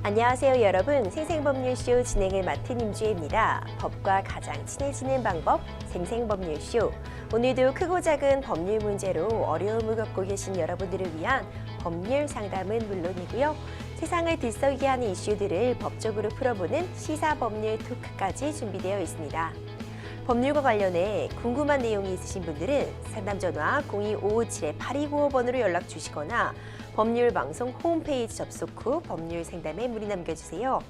안녕하세요 여러분. 생생법률쇼 진행을 맡은 임주혜입니다. 법과 가장 친해지는 방법 생생법률쇼. 오늘도 크고 작은 법률 문제로 어려움을 겪고 계신 여러분들을 위한 법률 상담은 물론이고요. 세상을 들썩이게 하는 이슈들을 법적으로 풀어보는 시사법률 토크까지 준비되어 있습니다. 법률과 관련해 궁금한 내용이 있으신 분들은 상담전화 02-557-8295번으로 연락 주시거나 법률방송 홈페이지 접속 후 법률 상담에 문의 남겨주세요.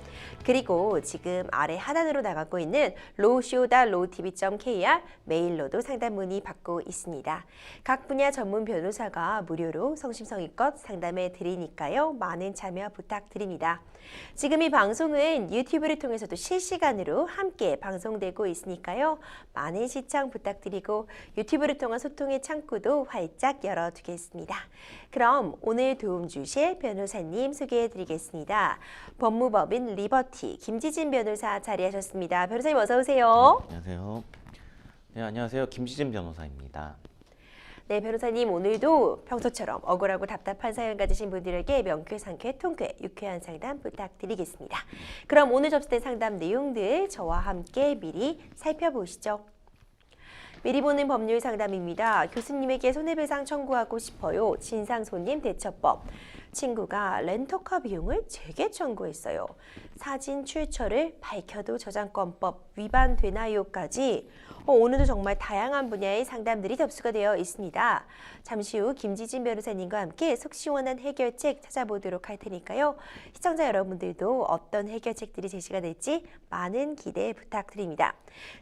그리고 지금 아래 하단으로 나가고 있는 lawshow.lowtv.kr 메일로도 상담 문의 받고 있습니다. 각 분야 전문 변호사가 무료로 성심성의껏 상담해 드리니까요. 많은 참여 부탁드립니다. 지금 이 방송은 유튜브를 통해서도 실시간으로 함께 방송되고 있으니까요. 많은 시청 부탁드리고 유튜브를 통한 소통의 창구도 활짝 열어두겠습니다. 그럼 오늘 도움 주실 변호사님 소개해 드리겠습니다. 법무법인 리버티 김지진 변호사 자리하셨습니다. 변호사님 어서 오세요. 네, 안녕하세요. 네, 안녕하세요. 김지진 변호사입니다. 네, 변호사님 오늘도 평소처럼 억울하고 답답한 사연 가지신 분들에게 명쾌상쾌 통쾌 유쾌한 상담 부탁드리겠습니다. 그럼 오늘 접수된 상담 내용들 저와 함께 미리 살펴보시죠. 미리 보는 법률 상담입니다. 교수님에게 손해배상 청구하고 싶어요. 진상손님 대처법. 친구가 렌터카 비용을 제게 청구했어요. 사진 출처를 밝혀도 저작권법 위반되나요?까지 오늘도 정말 다양한 분야의 상담들이 접수가 되어 있습니다. 잠시 후 김지진 변호사님과 함께 속 시원한 해결책 찾아보도록 할 테니까요. 시청자 여러분들도 어떤 해결책들이 제시가 될지 많은 기대 부탁드립니다.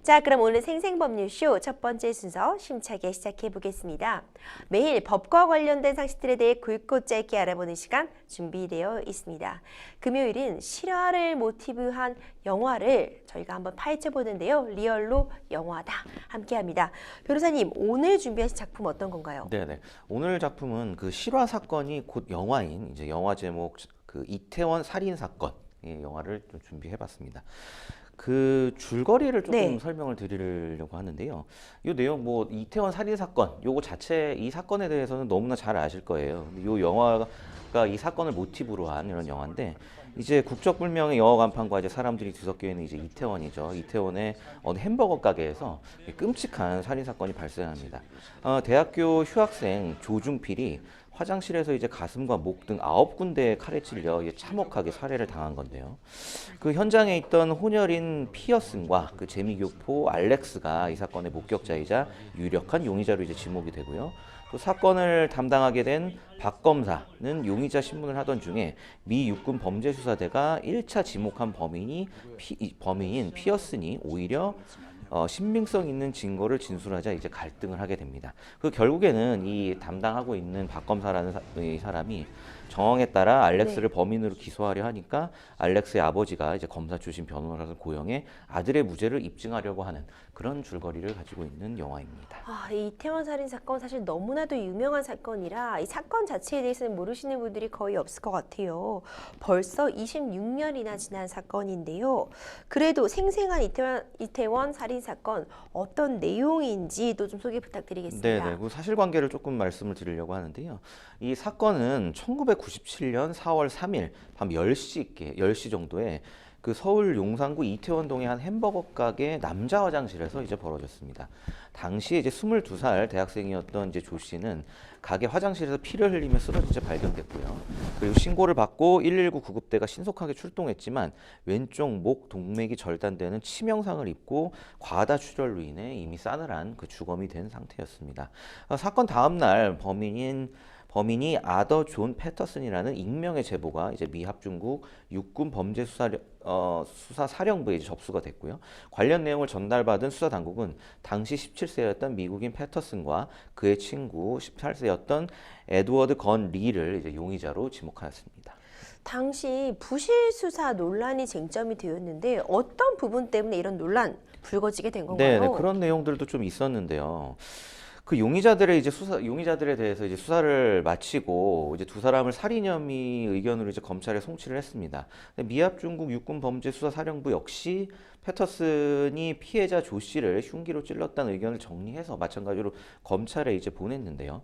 자, 그럼 오늘 생생법률쇼 첫 번째 순서 심차게 시작해 보겠습니다. 매일 법과 관련된 상식들에 대해 굵고 짧게 알아보는 시간 준비되어 있습니다. 금요일은 실화를 모티브한 영화를 저희가 한번 파헤쳐 보는데요. 리얼로 영화다 함께합니다. 변호사님 오늘 준비하신 작품 어떤 건가요? 네네. 오늘 작품은 그 실화 사건이 곧 영화인 이제 영화 제목 그 이태원 살인 사건 영화를 좀 준비해봤습니다. 그 줄거리를 조금 설명을 드리려고 하는데요. 이 내용 뭐 이태원 살인 사건 요거 자체 이 사건에 대해서는 너무나 잘 아실 거예요. 이 영화가 이 사건을 모티브로 한 이런 영화인데 이제 국적불명의 영화 간판과 이제 사람들이 뒤섞여 있는 이제 이태원이죠. 이태원의 어느 햄버거 가게에서 끔찍한 살인 사건이 발생합니다. 대학교 휴학생 조중필이 화장실에서 이제 가슴과 목 등 9군데에 칼에 찔려 참혹하게 살해를 당한 건데요. 그 현장에 있던 혼혈인 피어슨과 그 재미교포 알렉스가 이 사건의 목격자이자 유력한 용의자로 이제 지목이 되고요. 또 사건을 담당하게 된 박 검사는 용의자 신문을 하던 중에 미 육군 범죄수사대가 1차 지목한 범인인 피어슨이 오히려 신빙성 있는 증거를 진술하자 이제 갈등을 하게 됩니다. 그 결국에는 이 담당하고 있는 박 검사라는 이 사람이 정황에 따라 알렉스를 범인으로 기소하려 하니까 알렉스의 아버지가 이제 검사 출신 변호사를 고용해 아들의 무죄를 입증하려고 하는 그런 줄거리를 가지고 있는 영화입니다. 이 이태원 살인 사건 사실 너무나도 유명한 사건이라 이 사건 자체에 대해서는 모르시는 분들이 거의 없을 것 같아요. 벌써 26년이나 지난 사건인데요. 그래도 생생한 이태원 살인 사건 어떤 내용인지도 좀 소개 부탁드리겠습니다. 네네. 그 사실관계를 조금 말씀을 드리려고 하는데요. 이 사건은 1997년 4월 3일 밤 10시 정도에 그 서울 용산구 이태원동의 한 햄버거 가게 남자 화장실에서 이제 벌어졌습니다. 당시에 이제 22살 대학생이었던 이제 조 씨는 가게 화장실에서 피를 흘리며 쓰러진 채 발견됐고요. 그리고 신고를 받고 119 구급대가 신속하게 출동했지만 왼쪽 목 동맥이 절단되는 치명상을 입고 과다 출혈로 인해 이미 싸늘한 그 주검이 된 상태였습니다. 사건 다음 날 범인이 아더 존 패터슨이라는 익명의 제보가 이제 미 합중국 육군 수사사령부에 이제 접수가 됐고요. 관련 내용을 전달받은 수사 당국은 당시 17세였던 미국인 패터슨과 그의 친구 18세였던 에드워드 건 리를 이제 용의자로 지목하였습니다. 당시 부실 수사 논란이 쟁점이 되었는데 어떤 부분 때문에 이런 논란 불거지게 된 건가요? 네, 그런 내용들도 좀 있었는데요. 그 용의자들에 대해서 이제 수사를 마치고 이제 두 사람을 살인 혐의 의견으로 이제 검찰에 송치를 했습니다. 미합중국 육군범죄수사사령부 역시 패터슨이 피해자 조 씨를 흉기로 찔렀다는 의견을 정리해서 마찬가지로 검찰에 이제 보냈는데요.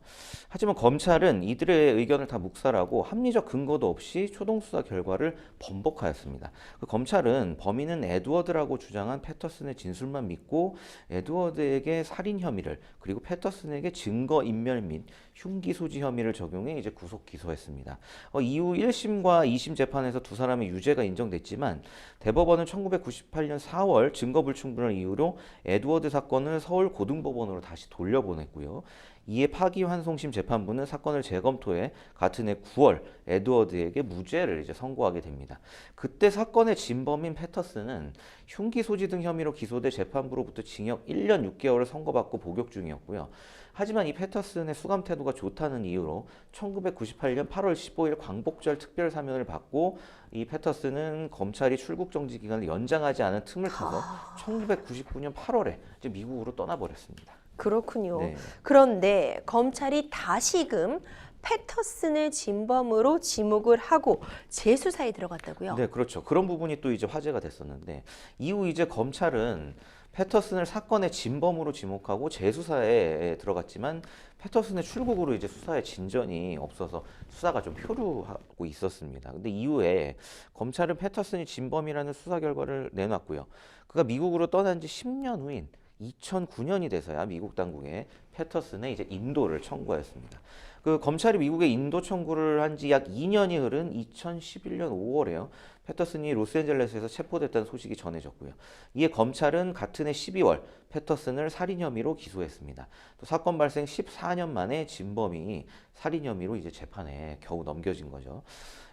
하지만 검찰은 이들의 의견을 다 묵살하고 합리적 근거도 없이 초동 수사 결과를 번복하였습니다. 그 검찰은 범인은 에드워드라고 주장한 패터슨의 진술만 믿고 에드워드에게 살인 혐의를 그리고 패터슨에게 증거 인멸 및 흉기 소지 혐의를 적용해 이제 구속 기소했습니다. 이후 1심과 2심 재판에서 두 사람의 유죄가 인정됐지만 대법원은 1998년 4월 증거 불충분을 이유로 에드워드 사건을 서울 고등법원으로 다시 돌려보냈고요. 이에 파기환송심 재판부는 사건을 재검토해 같은 해 9월 에드워드에게 무죄를 이제 선고하게 됩니다. 그때 사건의 진범인 패터슨은 흉기 소지 등 혐의로 기소돼 재판부로부터 징역 1년 6개월을 선고받고 복역 중이었고요. 하지만 이 패터슨의 수감 태도가 좋다는 이유로 1998년 8월 15일 광복절 특별 사면을 받고 이 패터슨은 검찰이 출국 정지 기간을 연장하지 않은 틈을 타서 1999년 8월에 이제 미국으로 떠나버렸습니다. 그렇군요. 네. 그런데 검찰이 다시금 패터슨을 진범으로 지목을 하고 재수사에 들어갔다고요? 네, 그렇죠. 그런 부분이 또 이제 화제가 됐었는데 이후 이제 검찰은 패터슨을 사건의 진범으로 지목하고 재수사에 들어갔지만 패터슨의 출국으로 이제 수사에 진전이 없어서 수사가 좀 표류하고 있었습니다. 근데 이후에 검찰은 패터슨이 진범이라는 수사 결과를 내놨고요. 그가 미국으로 떠난 지 10년 후인 2009년이 돼서야 미국 당국에 패터슨의 이제 인도를 청구하였습니다. 그 검찰이 미국에 인도 청구를 한 지 약 2년이 흐른 2011년 5월에요. 패터슨이 로스앤젤레스에서 체포됐다는 소식이 전해졌고요. 이에 검찰은 같은 해 12월 패터슨을 살인 혐의로 기소했습니다. 또 사건 발생 14년 만에 진범이 살인 혐의로 이제 재판에 겨우 넘겨진 거죠.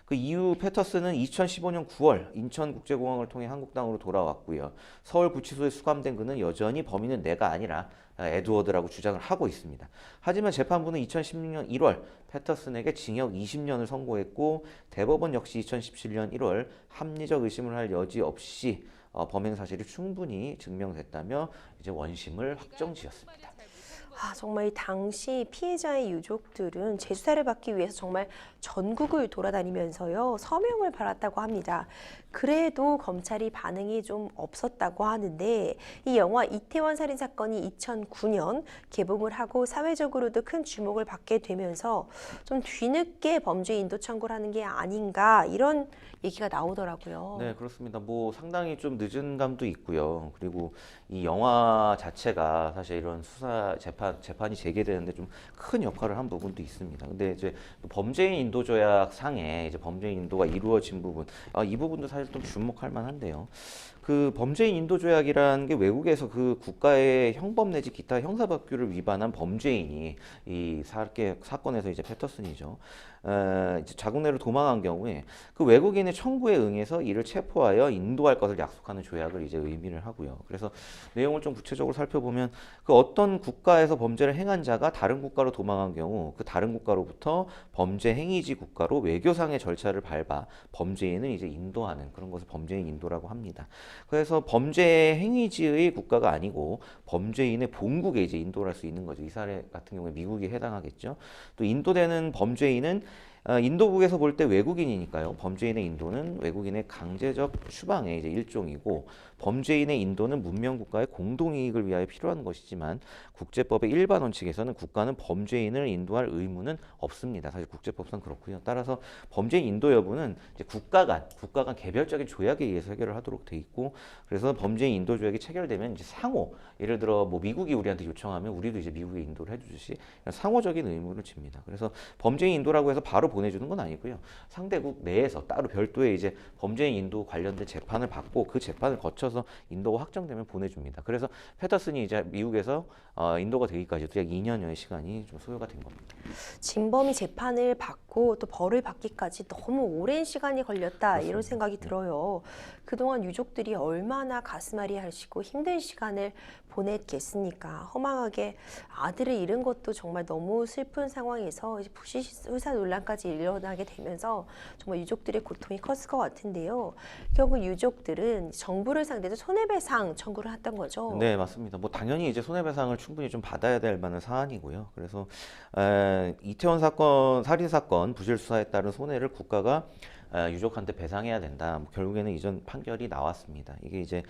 그 이후 패터슨은 2015년 9월 인천국제공항을 통해 한국 땅으로 돌아왔고요. 서울구치소에 수감된 그는 여전히 범인은 내가 아니라 에드워드라고 주장을 하고 있습니다. 하지만 재판부는 2016년 1월 패터슨에게 징역 20년을 선고했고 대법원 역시 2017년 1월 합리적 의심을 할 여지 없이 범행 사실이 충분히 증명됐다며 이제 원심을 확정지었습니다. 정말 이 당시 피해자의 유족들은 재수사를 받기 위해서 정말 전국을 돌아다니면서요 서명을 받았다고 합니다. 그래도 검찰이 반응이 좀 없었다고 하는데 이 영화 이태원 살인 사건이 2009년 개봉을 하고 사회적으로도 큰 주목을 받게 되면서 좀 뒤늦게 범죄 인도 청구를 하는 게 아닌가 이런 얘기가 나오더라고요. 네, 그렇습니다. 뭐 상당히 좀 늦은 감도 있고요. 그리고 이 영화 자체가 사실 이런 수사 재판이 재개되는데 좀 큰 역할을 한 부분도 있습니다. 근데 이제 범죄인 인도 조약 상에 이제 범죄인 인도가 이루어진 부분, 이 부분도 사실 좀 주목할 만한데요. 그 범죄인 인도 조약이라는 게 외국에서 그 국가의 형법 내지 기타 형사법규를 위반한 범죄인이 이 사건에서 이제 패터슨이죠. 이제 자국 내로 도망한 경우에 그 외국인의 청구에 응해서 이를 체포하여 인도할 것을 약속하는 조약을 이제 의미를 하고요. 그래서 내용을 좀 구체적으로 살펴보면 그 어떤 국가에서 범죄를 행한 자가 다른 국가로 도망한 경우 그 다른 국가로부터 범죄 행위지 국가로 외교상의 절차를 밟아 범죄인을 이제 인도하는 그런 것을 범죄인 인도라고 합니다. 그래서 범죄 행위지의 국가가 아니고 범죄인의 본국에 이제 인도를 할 수 있는 거죠. 이 사례 같은 경우에 미국이 해당하겠죠. 또 인도되는 범죄인은 인도국에서 볼 때 외국인이니까요. 범죄인의 인도는 외국인의 강제적 추방의 이제 일종이고 범죄인의 인도는 문명국가의 공동이익을 위하여 필요한 것이지만 국제법의 일반 원칙에서는 국가는 범죄인을 인도할 의무는 없습니다. 사실 국제법상 그렇고요. 따라서 범죄인 인도 여부는 이제 국가 간 개별적인 조약에 의해서 해결을 하도록 돼 있고 그래서 범죄인 인도 조약이 체결되면 이제 상호 예를 들어 뭐 미국이 우리한테 요청하면 우리도 이제 미국에 인도를 해주듯이 상호적인 의무를 집니다. 그래서 범죄인 인도라고 해서 바로 보내주는 건 아니고요. 상대국 내에서 따로 별도의 이제 범죄인 인도 관련된 재판을 받고 그 재판을 거쳐서 인도가 확정되면 보내줍니다. 그래서 패터슨이 이제 미국에서 인도가 되기까지도 약 2년여의 시간이 좀 소요가 된 겁니다. 진범이 재판을 받고 또 벌을 받기까지 너무 오랜 시간이 걸렸다 그렇습니다. 이런 생각이 들어요. 그동안 유족들이 얼마나 가슴앓이 하시고 힘든 시간을 보냈겠습니까? 허망하게 아들을 잃은 것도 정말 너무 슬픈 상황에서 이제 부실의사 논란까지 일어나게 되면서 정말 유족들의 고통이 컸을 것 같은데요. 결국 유족들은 정부를 상대로 손해배상 청구를 했던 거죠. 네, 맞습니다. 뭐 당연히 이제 손해배상을 충분히 좀 받아야 될 만한 사안이고요. 그래서 이태원 사건, 살인 사건 부실 수사에 따른 손해를 국가가 유족한테 배상해야 된다. 뭐 결국에는 이전 판결이 나왔습니다. 이게 이제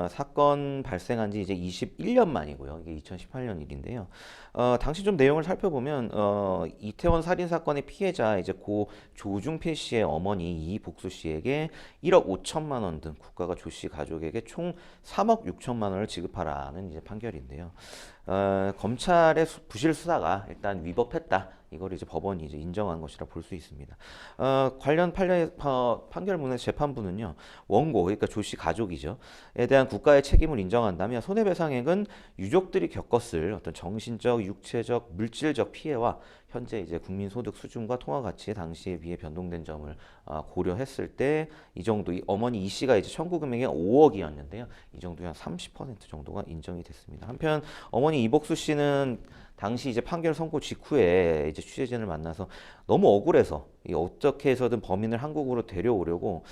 사건 발생한 지 이제 21년 만이고요. 이게 2018년 일인데요. 당시 좀 내용을 살펴보면 이태원 살인 사건의 피해자 이제 고 조중필 씨의 어머니 이복수 씨에게 1억 5천만 원 등 국가가 조 씨 가족에게 총 3억 6천만 원을 지급하라는 이제 판결인데요. 검찰의 부실 수사가 일단 위법했다. 이걸 이제 법원이 이제 인정한 것이라 볼 수 있습니다. 관련 판결문의 재판부는요, 원고, 그러니까 조 씨 가족이죠.에 대한 국가의 책임을 인정한다며 손해배상액은 유족들이 겪었을 어떤 정신적, 육체적, 물질적 피해와 현재 이제 국민소득 수준과 통화 가치의 당시에 비해 변동된 점을 고려했을 때 이 정도, 이 어머니 이 씨가 이제 청구 금액이 5억이었는데요. 이 정도 한 30% 정도가 인정이 됐습니다. 한편 어머니 이복수 씨는 당시 이제 판결 선고 직후에 이제 취재진을 만나서 너무 억울해서 어떻게 해서든 범인을 한국으로 데려오려고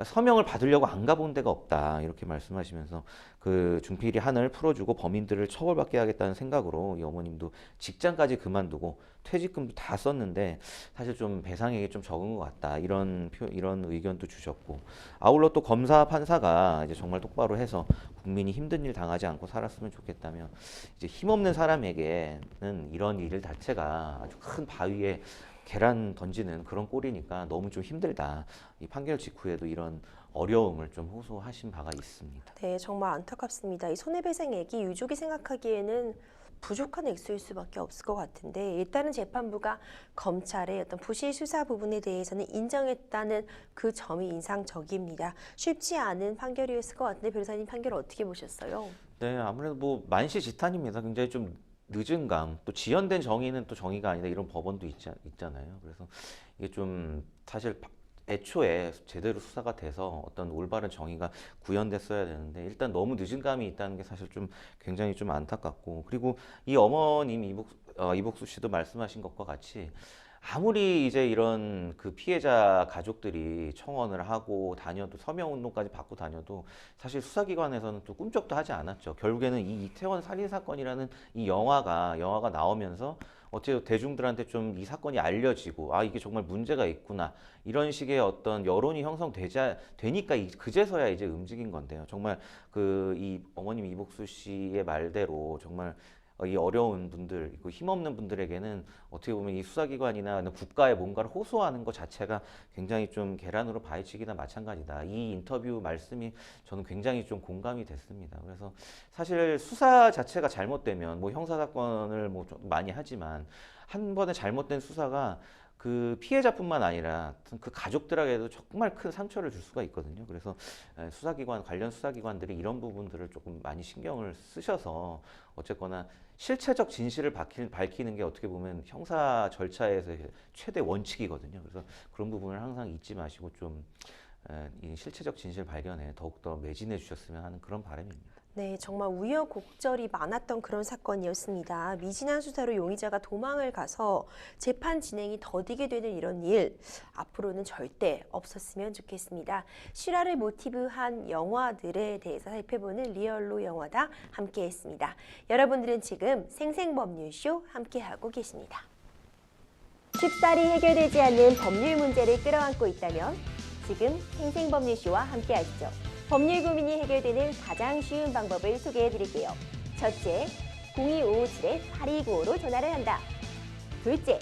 서명을 받으려고 안 가본 데가 없다 이렇게 말씀하시면서 그 중필이 한을 풀어주고 범인들을 처벌받게 하겠다는 생각으로 이 어머님도 직장까지 그만두고 퇴직금도 다 썼는데 사실 좀 배상액이 좀 적은 것 같다 이런 의견도 주셨고, 아울러 또 검사 판사가 이제 정말 똑바로 해서 국민이 힘든 일 당하지 않고 살았으면 좋겠다며 이제 힘없는 사람에게는 이런 일 자체가 아주 큰 바위에 계란 던지는 그런 꼴이니까 너무 좀 힘들다. 이 판결 직후에도 이런 어려움을 좀 호소하신 바가 있습니다. 네, 정말 안타깝습니다. 이 손해배상액이 유족이 생각하기에는 부족한 액수일 수밖에 없을 것 같은데, 일단은 재판부가 검찰의 어떤 부실 수사 부분에 대해서는 인정했다는 그 점이 인상적입니다. 쉽지 않은 판결이었을 것 같은데 변호사님 판결 어떻게 보셨어요? 네, 아무래도 뭐 만시지탄입니다. 굉장히 좀 늦은 감, 또 지연된 정의는 또 정의가 아니다 이런 법원도 있잖아요. 그래서 이게 좀 사실 애초에 제대로 수사가 돼서 어떤 올바른 정의가 구현됐어야 되는데 일단 너무 늦은 감이 있다는 게 사실 좀 굉장히 좀 안타깝고, 그리고 이 어머님 이복수 씨도 말씀하신 것과 같이 아무리 이제 이런 그 피해자 가족들이 청원을 하고 다녀도 서명 운동까지 받고 다녀도 사실 수사기관에서는 또 꿈쩍도 하지 않았죠. 결국에는 이 이태원 살인 사건이라는 이 영화가 나오면서 어째 대중들한테 좀 이 사건이 알려지고 아 이게 정말 문제가 있구나 이런 식의 어떤 여론이 되니까 그제서야 이제 움직인 건데요. 정말 그 이 어머님 이복수 씨의 말대로 정말 이 어려운 분들, 그 힘없는 분들에게는 어떻게 보면 이 수사기관이나 국가에 뭔가를 호소하는 것 자체가 굉장히 좀 계란으로 바위치기나 마찬가지다. 이 인터뷰 말씀이 저는 굉장히 좀 공감이 됐습니다. 그래서 사실 수사 자체가 잘못되면 뭐 형사사건을 뭐 좀 많이 하지만 한 번의 잘못된 수사가 그 피해자뿐만 아니라 그 가족들에게도 정말 큰 상처를 줄 수가 있거든요. 그래서 관련 수사기관들이 이런 부분들을 조금 많이 신경을 쓰셔서 어쨌거나 실체적 진실을 밝히는 게 어떻게 보면 형사 절차에서 최대 원칙이거든요. 그래서 그런 부분을 항상 잊지 마시고 좀 이 실체적 진실 발견에 더욱더 매진해 주셨으면 하는 그런 바람입니다. 네, 정말 우여곡절이 많았던 그런 사건이었습니다. 미진한 수사로 용의자가 도망을 가서 재판 진행이 더디게 되는 이런 일, 앞으로는 절대 없었으면 좋겠습니다. 실화를 모티브한 영화들에 대해서 살펴보는 리얼로 영화다 함께했습니다. 여러분들은 지금 생생법률쇼 함께하고 계십니다. 쉽사리 해결되지 않는 법률 문제를 끌어안고 있다면 지금 생생법률쇼와 함께하시죠. 법률 고민이 해결되는 가장 쉬운 방법을 소개해드릴게요. 첫째, 02-557-8295로 전화를 한다. 둘째,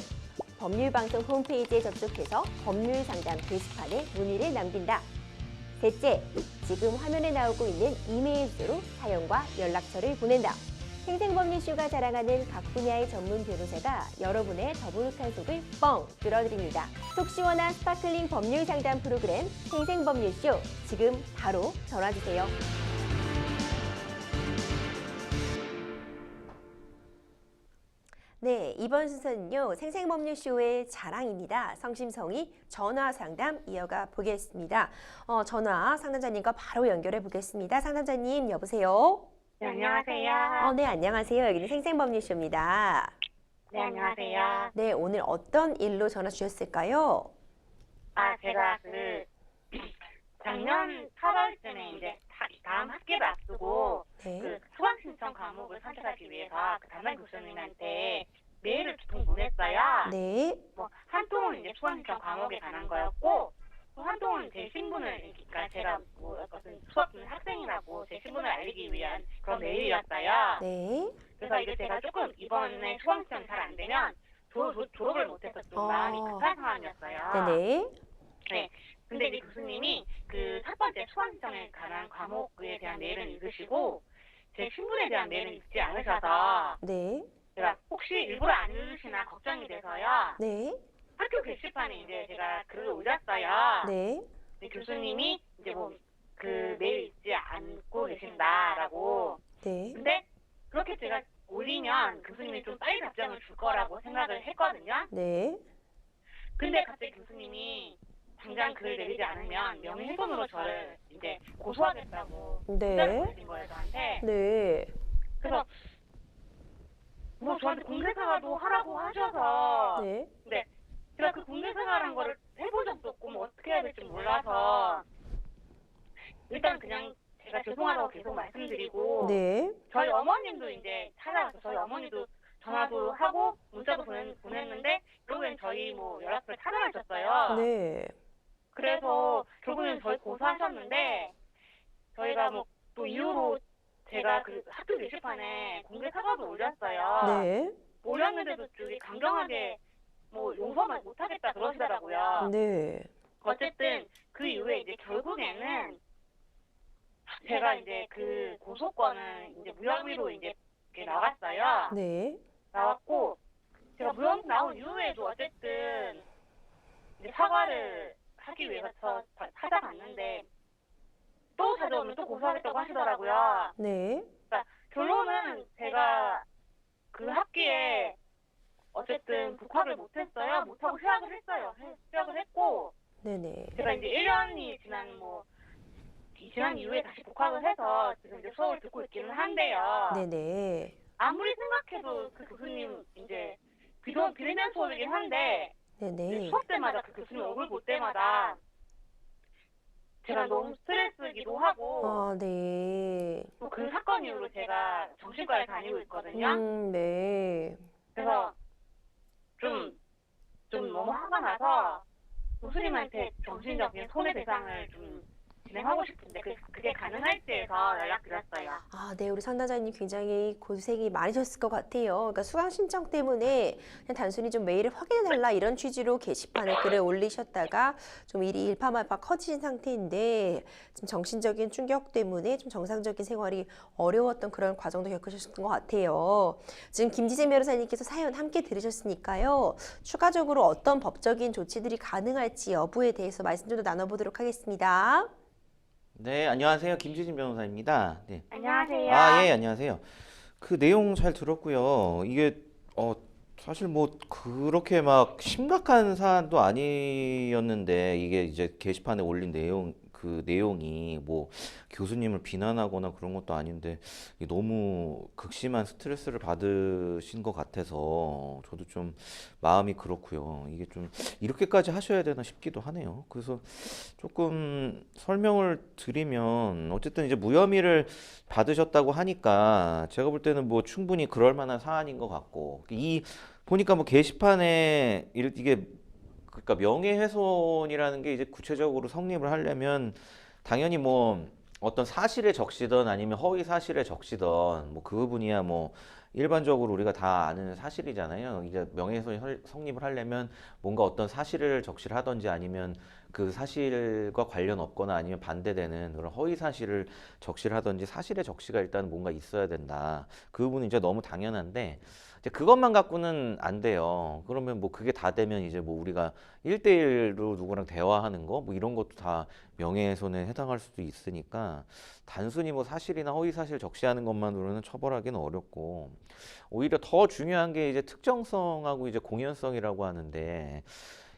법률방송 홈페이지에 접속해서 법률상담 게시판에 문의를 남긴다. 셋째, 지금 화면에 나오고 있는 이메일 주소로 사연과 연락처를 보낸다. 생생법률쇼가 자랑하는 각 분야의 전문 변호사가 여러분의 더부룩한 속을 뻥 뚫어드립니다. 속 시원한 스파클링 법률 상담 프로그램 생생법률쇼, 지금 바로 전화주세요. 네, 이번 순서는요, 생생법률쇼의 자랑입니다. 성심성의 전화 상담 이어가 보겠습니다. 전화 상담자님과 바로 연결해 보겠습니다. 상담자님 여보세요? 네, 안녕하세요. 네, 안녕하세요. 여기는 생생법률쇼입니다. 네, 안녕하세요. 네, 오늘 어떤 일로 전화 주셨을까요? 제가 작년 8월쯤에 이제 다음 학기를 앞두고 네. 그 수강 신청 과목을 선택하기 위해서 그 담당 교수님한테 메일을 2통 보냈어요. 네. 한 통은 이제 수강 신청 과목에 관한 거였고 또 한동안 제 신분을, 그러니까 제가 뭐 어떤 수업 듣는 학생이라고 제 신분을 알리기 위한 그런 메일이었어요. 네. 그래서 이게 제가 조금 이번에 수강 시험이 잘 안 되면 졸업을 못해서 좀 마음이 급한 상황이었어요. 네네. 네. 근데 이제 교수님이 그 첫 번째 수강 시험에 관한 과목에 대한 메일은 읽으시고 제 신분에 대한 메일은 읽지 않으셔서 네. 제가 혹시 일부러 안 읽으시나 걱정이 돼서요. 네. 학교 게시판에 이제 제가 글을 올렸어요. 네. 근데 교수님이 이제 뭐 그 메일 읽지 않고 계신다라고. 네. 근데 그렇게 제가 올리면 교수님이 좀 빨리 답장을 줄 거라고 생각을 했거든요. 네. 근데 갑자기 교수님이 당장 글을 내리지 않으면 명예훼손으로 저를 이제 고소하겠다고 문자를 네. 보내신 거예요, 저한테. 네. 그래서 뭐 저한테 공개사과도 하라고 하셔서 네. 근데 제가 그 공개사과라는 거를 해본 적도 없고 뭐 어떻게 해야 될지 몰라서 일단 그냥 제가 죄송하다고 계속 말씀드리고 네. 저희 어머님도 이제 찾아와서 저희 어머니도 전화도 하고 문자도 보냈는데 결국엔 저희 뭐 연락처를 차단하셨어요. 네. 그래서 결국엔 저희 고소하셨는데 저희가 뭐 또 이후로 제가 그 학교 게시판에 공개 사과도 올렸어요. 네. 올렸는데도 되게 강경하게 뭐 용서만 못하겠다 그러시더라고요. 네. 어쨌든 그 이후에 이제 결국에는 제가 이제 그 고소권은 이제 무혐의로 이제 이렇게 나왔어요. 네. 나왔고 제가 무혐의 나온 이후에도 어쨌든 이제 사과를 하기 위해서 찾아갔는데 또 찾아오면 또 고소하겠다고 하시더라고요. 네. 그러니까 결론은 제가 그 학기에 어쨌든 복학을 못했어요. 못하고 휴학을 했어요. 휴학을 했고 네네. 제가 이제 1년이 지난 이후에 다시 복학을 해서 지금 이제 수업을 듣고 있기는 한데요. 네네. 아무리 생각해도 그 교수님 이제 비대면 수업이긴 한데 네네. 수업 때마다 그 교수님 얼굴 볼 때마다 제가 너무 스트레스기도 하고 아, 네. 또 그 사건 이후로 제가 정신과에 다니고 있거든요. 네. 그래서 좀 너무 화가 나서 교수님한테 정신적인 손해배상을 좀 진행하고 싶은데 그게 가능할지 해서 연락드렸어요. 아, 네. 우리 상담자님 굉장히 고생이 많으셨을 것 같아요. 그러니까 수강 신청 때문에 그냥 단순히 좀 메일을 확인해달라 이런 취지로 게시판에 글을 올리셨다가 좀 일이 일파만파 커진 상태인데 지금 정신적인 충격 때문에 좀 정상적인 생활이 어려웠던 그런 과정도 겪으셨던 것 같아요. 지금 김지진 변호사님께서 사연 함께 들으셨으니까요. 추가적으로 어떤 법적인 조치들이 가능할지 여부에 대해서 말씀 좀 더 나눠보도록 하겠습니다. 네, 안녕하세요. 김지진 변호사입니다. 네. 안녕하세요. 아, 예, 안녕하세요. 그 내용 잘 들었고요. 이게 사실 뭐 그렇게 막 심각한 사안도 아니었는데 이게 이제 게시판에 올린 내용이 뭐 교수님을 비난하거나 그런 것도 아닌데 이게 너무 극심한 스트레스를 받으신 것 같아서 저도 좀 마음이 그렇고요. 이게 좀 이렇게까지 하셔야 되나 싶기도 하네요. 그래서 조금 설명을 드리면 어쨌든 이제 무혐의를 받으셨다고 하니까 제가 볼 때는 뭐 충분히 그럴 만한 사안인 것 같고 보니까 뭐 게시판에 이게 그러니까 명예훼손이라는 게 이제 구체적으로 성립을 하려면 당연히 뭐 어떤 사실에 적시든 아니면 허위 사실에 적시든 뭐 그 부분이야 뭐 일반적으로 우리가 다 아는 사실이잖아요. 이제 명예훼손이 성립을 하려면 뭔가 어떤 사실을 적시를 하든지 아니면 그 사실과 관련 없거나 아니면 반대되는 그런 허위 사실을 적시를 하든지 사실의 적시가 일단 뭔가 있어야 된다. 그 부분은 이제 너무 당연한데 이제 그것만 갖고는 안 돼요. 그러면 뭐 그게 다 되면 이제 뭐 우리가 1대1로 누구랑 대화하는 거 뭐 이런 것도 다 명예훼손에 해당할 수도 있으니까 단순히 뭐 사실이나 허위 사실 적시하는 것만으로는 처벌하기는 어렵고 오히려 더 중요한 게 이제 특정성하고 이제 공연성이라고 하는데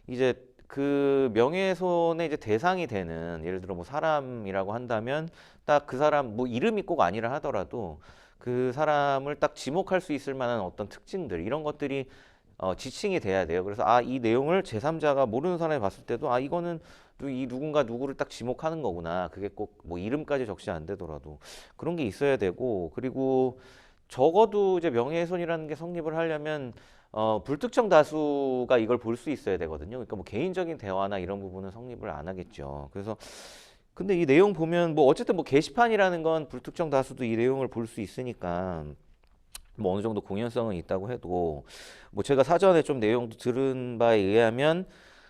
이제 그 명예훼손의 이제 대상이 되는 예를 들어 뭐 사람이라고 한다면 딱 그 사람 뭐 이름이 꼭 아니라 하더라도 그 사람을 딱 지목할 수 있을 만한 어떤 특징들 이런 것들이 지칭이 돼야 돼요. 그래서 이 내용을 제3자가 모르는 사람이 봤을 때도 이거는 이 누군가 누구를 딱 지목하는 거구나. 그게 꼭 뭐 이름까지 적시 안 되더라도 그런 게 있어야 되고 그리고 적어도 이제 명예훼손이라는 게 성립을 하려면 불특정 다수가 이걸 볼 수 있어야 되거든요. 그러니까 뭐 개인적인 대화나 이런 부분은 성립을 안 하겠죠. 그래서 근데 이 내용 보면 뭐 어쨌든 뭐 게시판이라는 건 불특정 다수도 이 내용을 볼 수 있으니까 뭐 어느 정도 공연성은 있다고 해도 뭐 제가 사전에 좀 내용도 들은 바에 의하면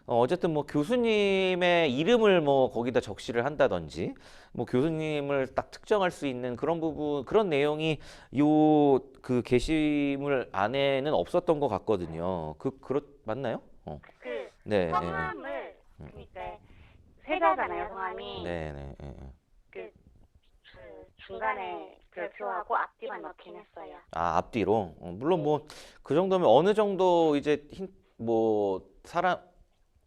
어쨌든 뭐 교수님의 이름을 뭐 거기다 적시를 한다든지 뭐 교수님을 딱 특정할 수 있는 그런 부분 그런 내용이 요 그 게시물 안에는 없었던 것 같거든요. 맞나요? 그 네, 네, 성함을 그러니까 세 자잖아요, 성함이. 네, 네, 네. 그 중간에 별표하고 앞뒤만 넣긴 했어요. 아, 앞뒤로. 물론 뭐 그 정도면 어느 정도 이제 뭐 사람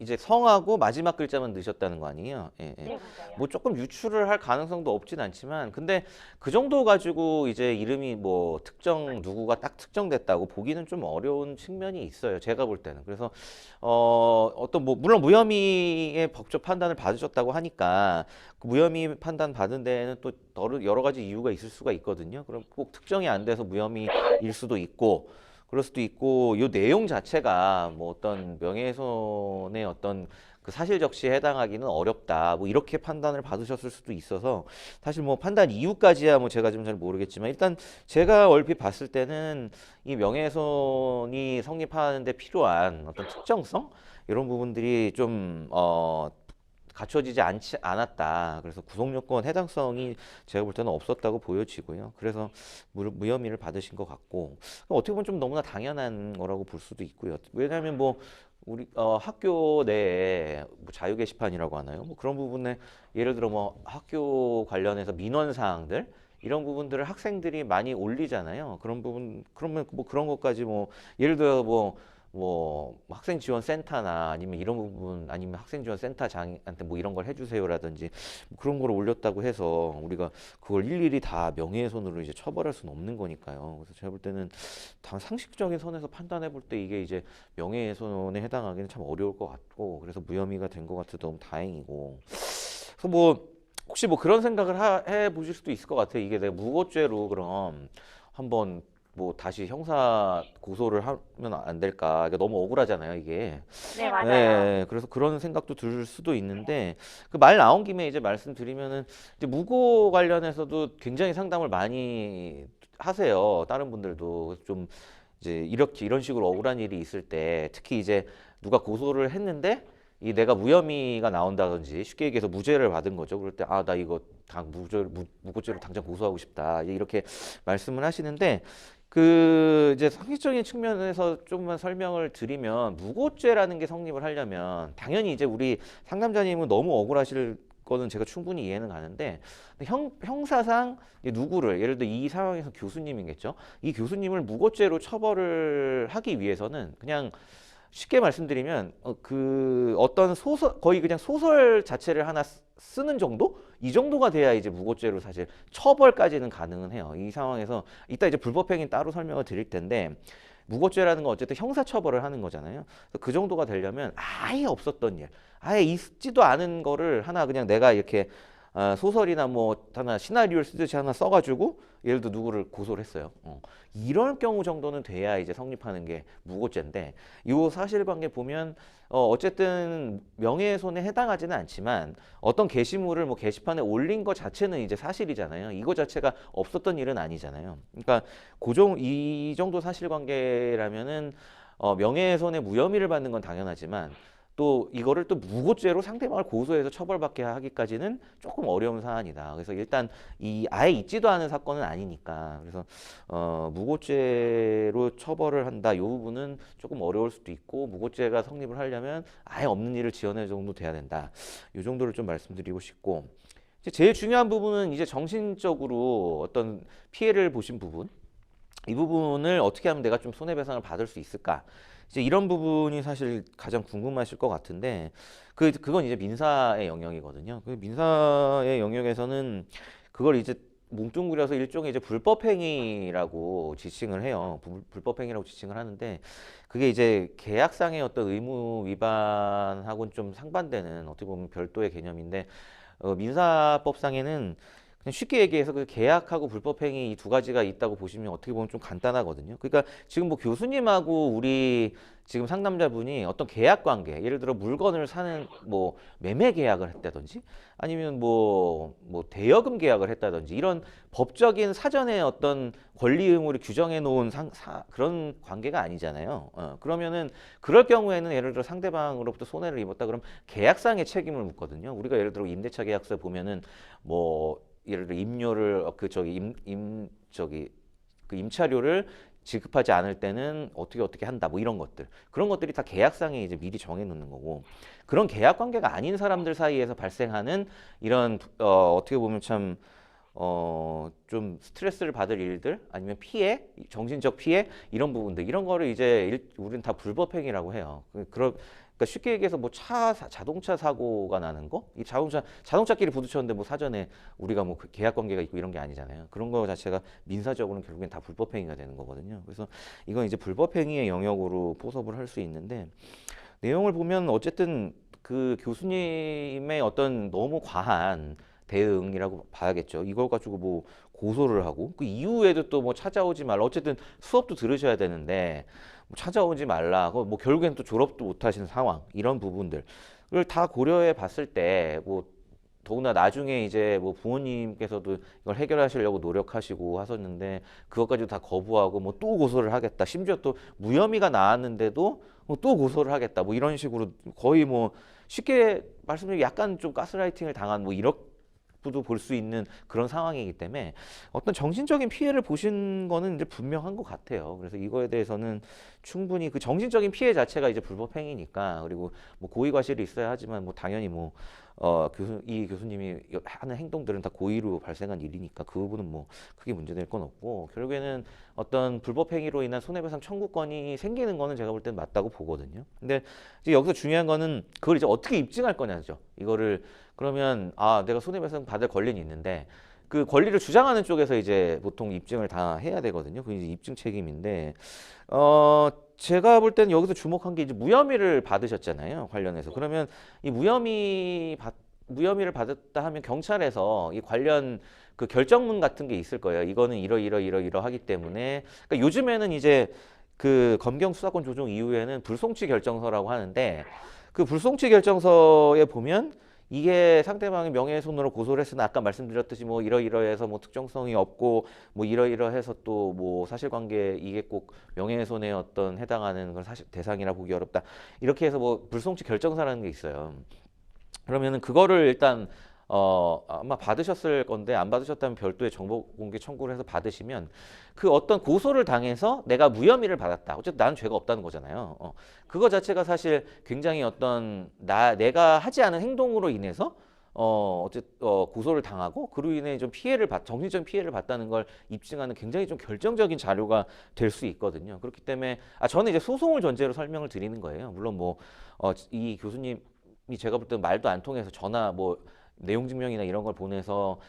이제 성하고 마지막 글자만 넣으셨다는 거 아니에요? 예, 예. 네, 맞아요. 뭐 조금 유출을 할 가능성도 없진 않지만 근데 그 정도 가지고 이제 이름이 뭐 특정 누구가 딱 특정됐다고 보기는 좀 어려운 측면이 있어요. 제가 볼 때는. 그래서 어떤 뭐 물론 무혐의의 법적 판단을 받으셨다고 하니까 그 무혐의 판단 받은 데에는 또 여러 가지 이유가 있을 수가 있거든요. 그럼 꼭 특정이 안 돼서 무혐의일 수도 있고 그럴 수도 있고 이 내용 자체가 뭐 어떤 명예훼손의 어떤 그 사실 적시에 해당하기는 어렵다 뭐 이렇게 판단을 받으셨을 수도 있어서 사실 뭐 판단 이유까지야 뭐 제가 좀 잘 모르겠지만 일단 제가 얼핏 봤을 때는 이 명예훼손이 성립하는데 필요한 어떤 특정성 이런 부분들이 좀 갖춰지지 않았다. 그래서 구속 요건 해당성이 제가 볼 때는 없었다고 보여지고요. 그래서 무혐의를 받으신 것 같고 어떻게 보면 좀 너무나 당연한 거라고 볼 수도 있고요. 왜냐하면 뭐 우리 학교 내에 뭐 자유 게시판이라고 하나요? 뭐 그런 부분에 예를 들어 뭐 학교 관련해서 민원 사항들 이런 부분들을 학생들이 많이 올리잖아요. 그런 부분 그러면 뭐 그런 것까지 뭐 예를 들어 뭐 학생 지원 센터나 아니면 이런 부분 아니면 학생 지원 센터장한테 뭐 이런 걸 해주세요라든지 뭐 그런 걸 올렸다고 해서 우리가 그걸 일일이 다 명예훼손으로 이제 처벌할 수는 없는 거니까요. 그래서 제가 볼 때는 다 상식적인 선에서 판단해 볼 때 이게 이제 명예훼손에 해당하기는 참 어려울 것 같고 그래서 무혐의가 된 것 같아서 너무 다행이고 그래서 뭐 혹시 뭐 그런 생각을 해 보실 수도 있을 것 같아요. 이게 내가 무고죄로 그럼 한번 뭐 다시 형사 고소를 하면 안 될까? 이게 너무 억울하잖아요, 이게. 네, 맞아요. 네, 그래서 그런 생각도 들 수도 있는데 그 말 나온 김에 이제 말씀드리면은 이제 무고 관련해서도 굉장히 상담을 많이 하세요. 다른 분들도 좀 이제 이런 식으로 억울한 일이 있을 때 특히 이제 누가 고소를 했는데 이 내가 무혐의가 나온다든지 쉽게 얘기해서 무죄를 받은 거죠. 그럴 때 아, 나 이거 무고죄로 당장 고소하고 싶다. 이렇게 말씀을 하시는데 그 이제 상식적인 측면에서 조금만 설명을 드리면 무고죄라는 게 성립을 하려면 당연히 이제 우리 상담자님은 너무 억울하실 거는 제가 충분히 이해는 가는데 형사상 누구를 예를 들어 이 상황에서 교수님이겠죠. 이 교수님을 무고죄로 처벌을 하기 위해서는 그냥 쉽게 말씀드리면 그 어떤 소설 거의 그냥 소설 자체를 하나 쓰는 정도? 이 정도가 돼야 이제 무고죄로 사실 처벌까지는 가능은 해요. 이 상황에서 이따 이제 불법행위 따로 설명을 드릴 텐데 무고죄라는 건 어쨌든 형사처벌을 하는 거잖아요. 그 정도가 되려면 아예 없었던 일, 아예 있지도 않은 거를 하나 그냥 내가 이렇게 소설이나 뭐 하나 시나리오를 쓰듯이 하나 써가지고 예를 들어 누구를 고소를 했어요. 이런 경우 정도는 돼야 이제 성립하는 게 무고죄인데 이 사실관계 보면 어쨌든 명예훼손에 해당하지는 않지만 어떤 게시물을 뭐 게시판에 올린 것 자체는 이제 사실이잖아요. 이거 자체가 없었던 일은 아니잖아요. 그러니까 이 정도 사실관계라면은 명예훼손의 무혐의를 받는 건 당연하지만 또 이거를 또 무고죄로 상대방을 고소해서 처벌받게 하기까지는 조금 어려운 사안이다. 그래서 일단 이 아예 있지도 않은 사건은 아니니까 그래서 무고죄로 처벌을 한다. 이 부분은 조금 어려울 수도 있고 무고죄가 성립을 하려면 아예 없는 일을 지어낼 정도 돼야 된다. 이 정도를 좀 말씀드리고 싶고 이제 제일 중요한 부분은 이제 정신적으로 어떤 피해를 보신 부분 이 부분을 어떻게 하면 내가 좀 손해배상을 받을 수 있을까? 이제 이런 부분이 사실 가장 궁금하실 것 같은데 그건 이제 민사의 영역이거든요. 그 민사의 영역에서는 그걸 이제 뭉뚱그려서 일종의 이제 불법행위라고 지칭을 해요. 불법행위라고 지칭을 하는데 그게 이제 계약상의 어떤 의무 위반하고는 좀 상반되는 어떻게 보면 별도의 개념인데 민사법상에는 그냥 쉽게 얘기해서 그 계약하고 불법행위 이 두 가지가 있다고 보시면 어떻게 보면 좀 간단하거든요. 그러니까 지금 뭐 교수님하고 우리 지금 상담자분이 어떤 계약 관계, 예를 들어 물건을 사는 뭐 매매 계약을 했다든지 아니면 뭐 대여금 계약을 했다든지 이런 법적인 사전에 어떤 권리 의무를 규정해 놓은 그런 관계가 아니잖아요. 그러면은 그럴 경우에는 예를 들어 상대방으로부터 손해를 입었다 그러면 계약상의 책임을 묻거든요. 우리가 예를 들어 임대차 계약서 보면은 뭐 예를 들어 임료를 그 임차료를 지급하지 않을 때는 어떻게 한다 뭐 이런 것들 그런 것들이 다 계약상에 이제 미리 정해 놓는 거고 그런 계약 관계가 아닌 사람들 사이에서 발생하는 이런 어떻게 보면 참 좀 스트레스를 받을 일들 아니면 피해, 정신적 피해 이런 부분들 이런 거를 이제 우리는 다 불법행위라고 해요. 그러니까 쉽게 얘기해서 뭐 자동차 사고가 나는 거, 이 자동차끼리 부딪혔는데 뭐 사전에 우리가 뭐 계약 관계가 있고 이런 게 아니잖아요. 그런 거 자체가 민사적으로는 결국엔 다 불법행위가 되는 거거든요. 그래서 이건 이제 불법행위의 영역으로 포섭을 할 수 있는데 내용을 보면 어쨌든 그 교수님의 어떤 너무 과한 대응이라고 봐야겠죠. 이걸 가지고 뭐 고소를 하고 그 이후에도 또 뭐 찾아오지 말라. 어쨌든 수업도 들으셔야 되는데 뭐 찾아오지 말라. 뭐 결국엔 또 졸업도 못 하시는 상황. 이런 부분들을 다 고려해 봤을 때 뭐 더구나 나중에 이제 뭐 부모님께서도 이걸 해결하시려고 노력하시고 하셨는데 그것까지도 다 거부하고 뭐 또 고소를 하겠다. 심지어 또 무혐의가 나왔는데도 뭐또 고소를 하겠다. 뭐 이런 식으로 거의 뭐 쉽게 말씀드리면 약간 좀 가스라이팅을 당한 뭐 이렇게도 볼 수 있는 그런 상황이기 때문에 어떤 정신적인 피해를 보신 거는 이제 분명한 것 같아요. 그래서 이거에 대해서는 충분히 그 정신적인 피해 자체가 이제 불법행위니까 그리고 뭐 고의 과실이 있어야 하지만 뭐 당연히 뭐 이 교수님이 하는 행동들은 다 고의로 발생한 일이니까 그 부분은 뭐 크게 문제될 건 없고 결국에는 어떤 불법행위로 인한 손해배상 청구권이 생기는 거는 제가 볼 때는 맞다고 보거든요. 근데 이제 여기서 중요한 거는 그걸 이제 어떻게 입증할 거냐죠. 이거를 그러면 내가 손해배상 받을 권리는 있는데 그 권리를 주장하는 쪽에서 이제 보통 입증을 다 해야 되거든요. 그게 이제 입증 책임인데 제가 볼 때는 여기서 주목한 게 이제 무혐의를 받으셨잖아요. 관련해서. 그러면 이 무혐의를 받았다 하면 경찰에서 이 관련 그 결정문 같은 게 있을 거예요. 이거는 이러하기 때문에. 그러니까 요즘에는 이제 그 검경 수사권 조정 이후에는 불송치 결정서라고 하는데 그 불송치 결정서에 보면 이게 상대방의 명예훼손으로 고소를 했으나 아까 말씀드렸듯이 뭐 이러이러해서 뭐 특정성이 없고 뭐 이러이러해서 또 뭐 사실관계 이게 꼭 명예훼손에 어떤 해당하는 걸 사실 대상이라 보기 어렵다 이렇게 해서 뭐 불송치 결정서라는 게 있어요. 그러면은 그거를 일단 아마 받으셨을 건데 안 받으셨다면 별도의 정보공개 청구를 해서 받으시면 그 어떤 고소를 당해서 내가 무혐의를 받았다. 어쨌든 나는 죄가 없다는 거잖아요. 그거 자체가 사실 굉장히 어떤 내가 하지 않은 행동으로 인해서 고소를 당하고 그로 인해 좀 정신적인 피해를 봤다는 걸 입증하는 굉장히 좀 결정적인 자료가 될 수 있거든요. 그렇기 때문에 저는 이제 소송을 전제로 설명을 드리는 거예요. 물론 뭐 이 교수님이 제가 볼 때는 말도 안 통해서 전화 뭐 내용 증명이나 이런 걸 보내서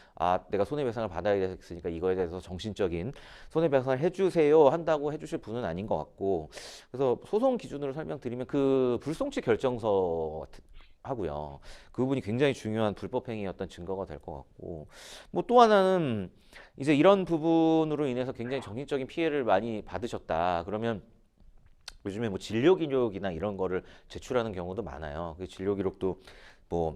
내가 손해배상을 받아야 됐으니까 이거에 대해서 정신적인 손해배상을 해주세요 한다고 해주실 분은 아닌 것 같고 그래서 소송 기준으로 설명드리면 그 불송치 결정서 하고요. 그 부분이 굉장히 중요한 불법행위였던 증거가 될 것 같고 뭐 또 하나는 이제 이런 부분으로 인해서 굉장히 정신적인 피해를 많이 받으셨다. 그러면 요즘에 뭐 진료 기록이나 이런 거를 제출하는 경우도 많아요. 그 진료 기록도 뭐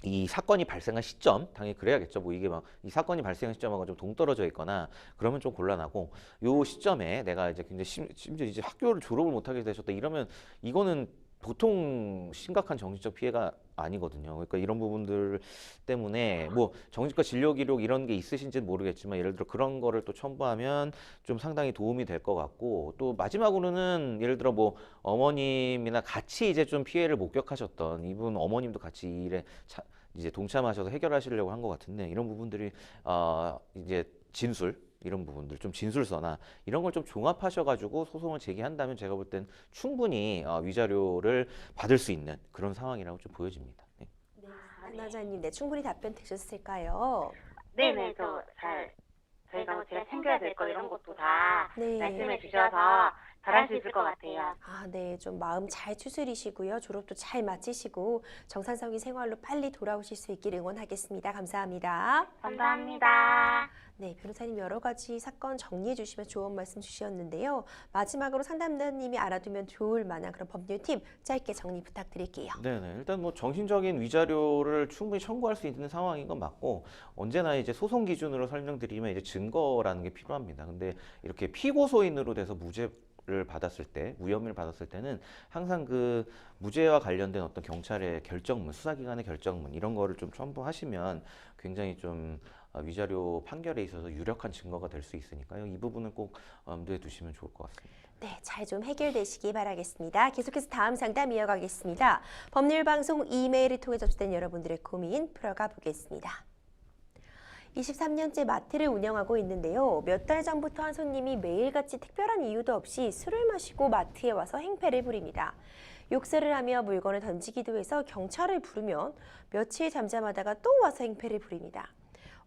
이 사건이 발생한 시점, 당연히 그래야겠죠. 뭐 이게 막 이 사건이 발생한 시점하고 좀 동떨어져 있거나 그러면 좀 곤란하고 요 시점에 내가 이제 굉장히 심지어 이제 학교를 졸업을 못하게 되셨다 이러면 이거는 보통 심각한 정신적 피해가 아니거든요. 그러니까 이런 부분들 때문에 뭐 정신과 진료 기록 이런 게 있으신지는 모르겠지만 예를 들어 그런 거를 또 첨부하면 좀 상당히 도움이 될 것 같고 또 마지막으로는 예를 들어 뭐 어머님이나 같이 이제 좀 피해를 목격하셨던 이분 어머님도 같이 이 일에 이제 동참하셔서 해결하시려고 한 것 같은데 이런 부분들이 이제 진술 이런 부분들 좀 진술서나 이런 걸 좀 종합하셔가지고 소송을 제기한다면 제가 볼 땐 충분히 위자료를 받을 수 있는 그런 상황이라고 좀 보여집니다. 네. 네, 안나자님, 네, 충분히 답변 되셨을까요? 네네, 저희가 뭐 제가 챙겨야 될 거 이런 것도 다 네. 말씀해 주셔서 잘할 수 있을 것 같아요. 아, 네. 좀 마음 잘 추스리시고요. 졸업도 잘 마치시고 정상적인 생활로 빨리 돌아오실 수 있길 응원하겠습니다. 감사합니다. 감사합니다. 네, 변호사님 여러 가지 사건 정리해 주시면 좋은 말씀 주셨는데요. 마지막으로 상담자님이 알아두면 좋을 만한 그런 법률 팁 짧게 정리 부탁드릴게요. 네네. 일단 뭐 정신적인 위자료를 충분히 청구할 수 있는 상황인 건 맞고, 언제나 이제 소송 기준으로 설명드리면 이제 증거라는 게 필요합니다. 근데 이렇게 피고소인으로 돼서 무죄를 받았을 때, 무혐의를 받았을 때는 항상 그 무죄와 관련된 어떤 경찰의 결정문, 수사기관의 결정문 이런 거를 좀 첨부하시면 굉장히 좀 위자료 판결에 있어서 유력한 증거가 될 수 있으니까요. 이 부분은 꼭 염두에 두시면 좋을 것 같습니다. 네, 잘 좀 해결되시기 바라겠습니다. 계속해서 다음 상담 이어가겠습니다. 법률방송 이메일을 통해 접수된 여러분들의 고민 풀어가 보겠습니다. 23년째 마트를 운영하고 있는데요. 몇 달 전부터 한 손님이 매일같이 특별한 이유도 없이 술을 마시고 마트에 와서 행패를 부립니다. 욕설을 하며 물건을 던지기도 해서 경찰을 부르면 며칠 잠잠하다가 또 와서 행패를 부립니다.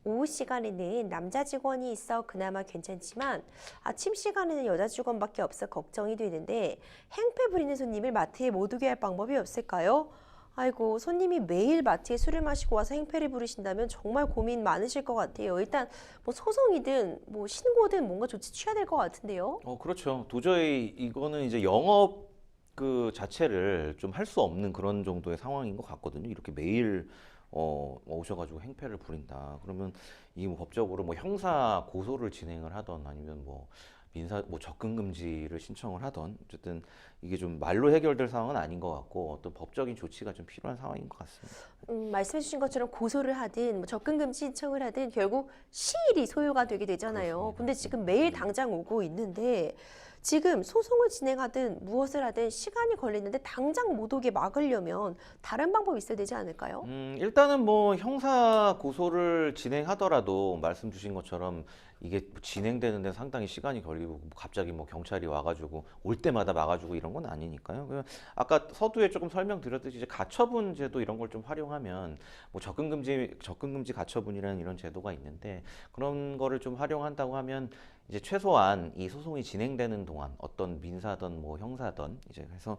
오후 시간에는 남자 직원이 있어 그나마 괜찮지만 아침 시간에는 여자 직원밖에 없어 걱정이 되는데 행패 부리는 손님을 마트에 못 오게 할 방법이 없을까요? 아이고, 손님이 매일 마트에 술을 마시고 와서 행패를 부리신다면 정말 고민 많으실 것 같아요. 일단 뭐 소송이든 뭐 신고든 뭔가 조치 취해야 될 것 같은데요. 그렇죠. 도저히 이거는 이제 영업 그 자체를 좀 할 수 없는 그런 정도의 상황인 것 같거든요. 이렇게 매일 오셔가지고 행패를 부린다. 그러면 이게 뭐 법적으로 뭐 형사 고소를 진행을 하던 아니면 뭐 민사 뭐 접근 금지를 신청을 하던 어쨌든 이게 좀 말로 해결될 상황은 아닌 것 같고 어떤 법적인 조치가 좀 필요한 상황인 것 같습니다. 말씀해 주신 것처럼 고소를 하든 뭐 접근금지 신청을 하든 결국 시일이 소요가 되게 되잖아요. 그렇습니다. 근데 지금 매일 당장 오고 있는데 지금 소송을 진행하든 무엇을 하든 시간이 걸리는데 당장 못 오게 막으려면 다른 방법이 있어야 되지 않을까요? 일단은 뭐 형사 고소를 진행하더라도 말씀 주신 것처럼 이게 진행되는데 상당히 시간이 걸리고 뭐 갑자기 뭐 경찰이 와가지고 올 때마다 막아주고 이런 건 아니니까요. 아까 서두에 조금 설명드렸듯이 이제 가처분 제도 이런 걸 좀 활용하면 뭐 접근금지 가처분이라는 이런 제도가 있는데 그런 거를 좀 활용한다고 하면 이제 최소한 이 소송이 진행되는 동안 어떤 민사든 뭐 형사든 이제 해서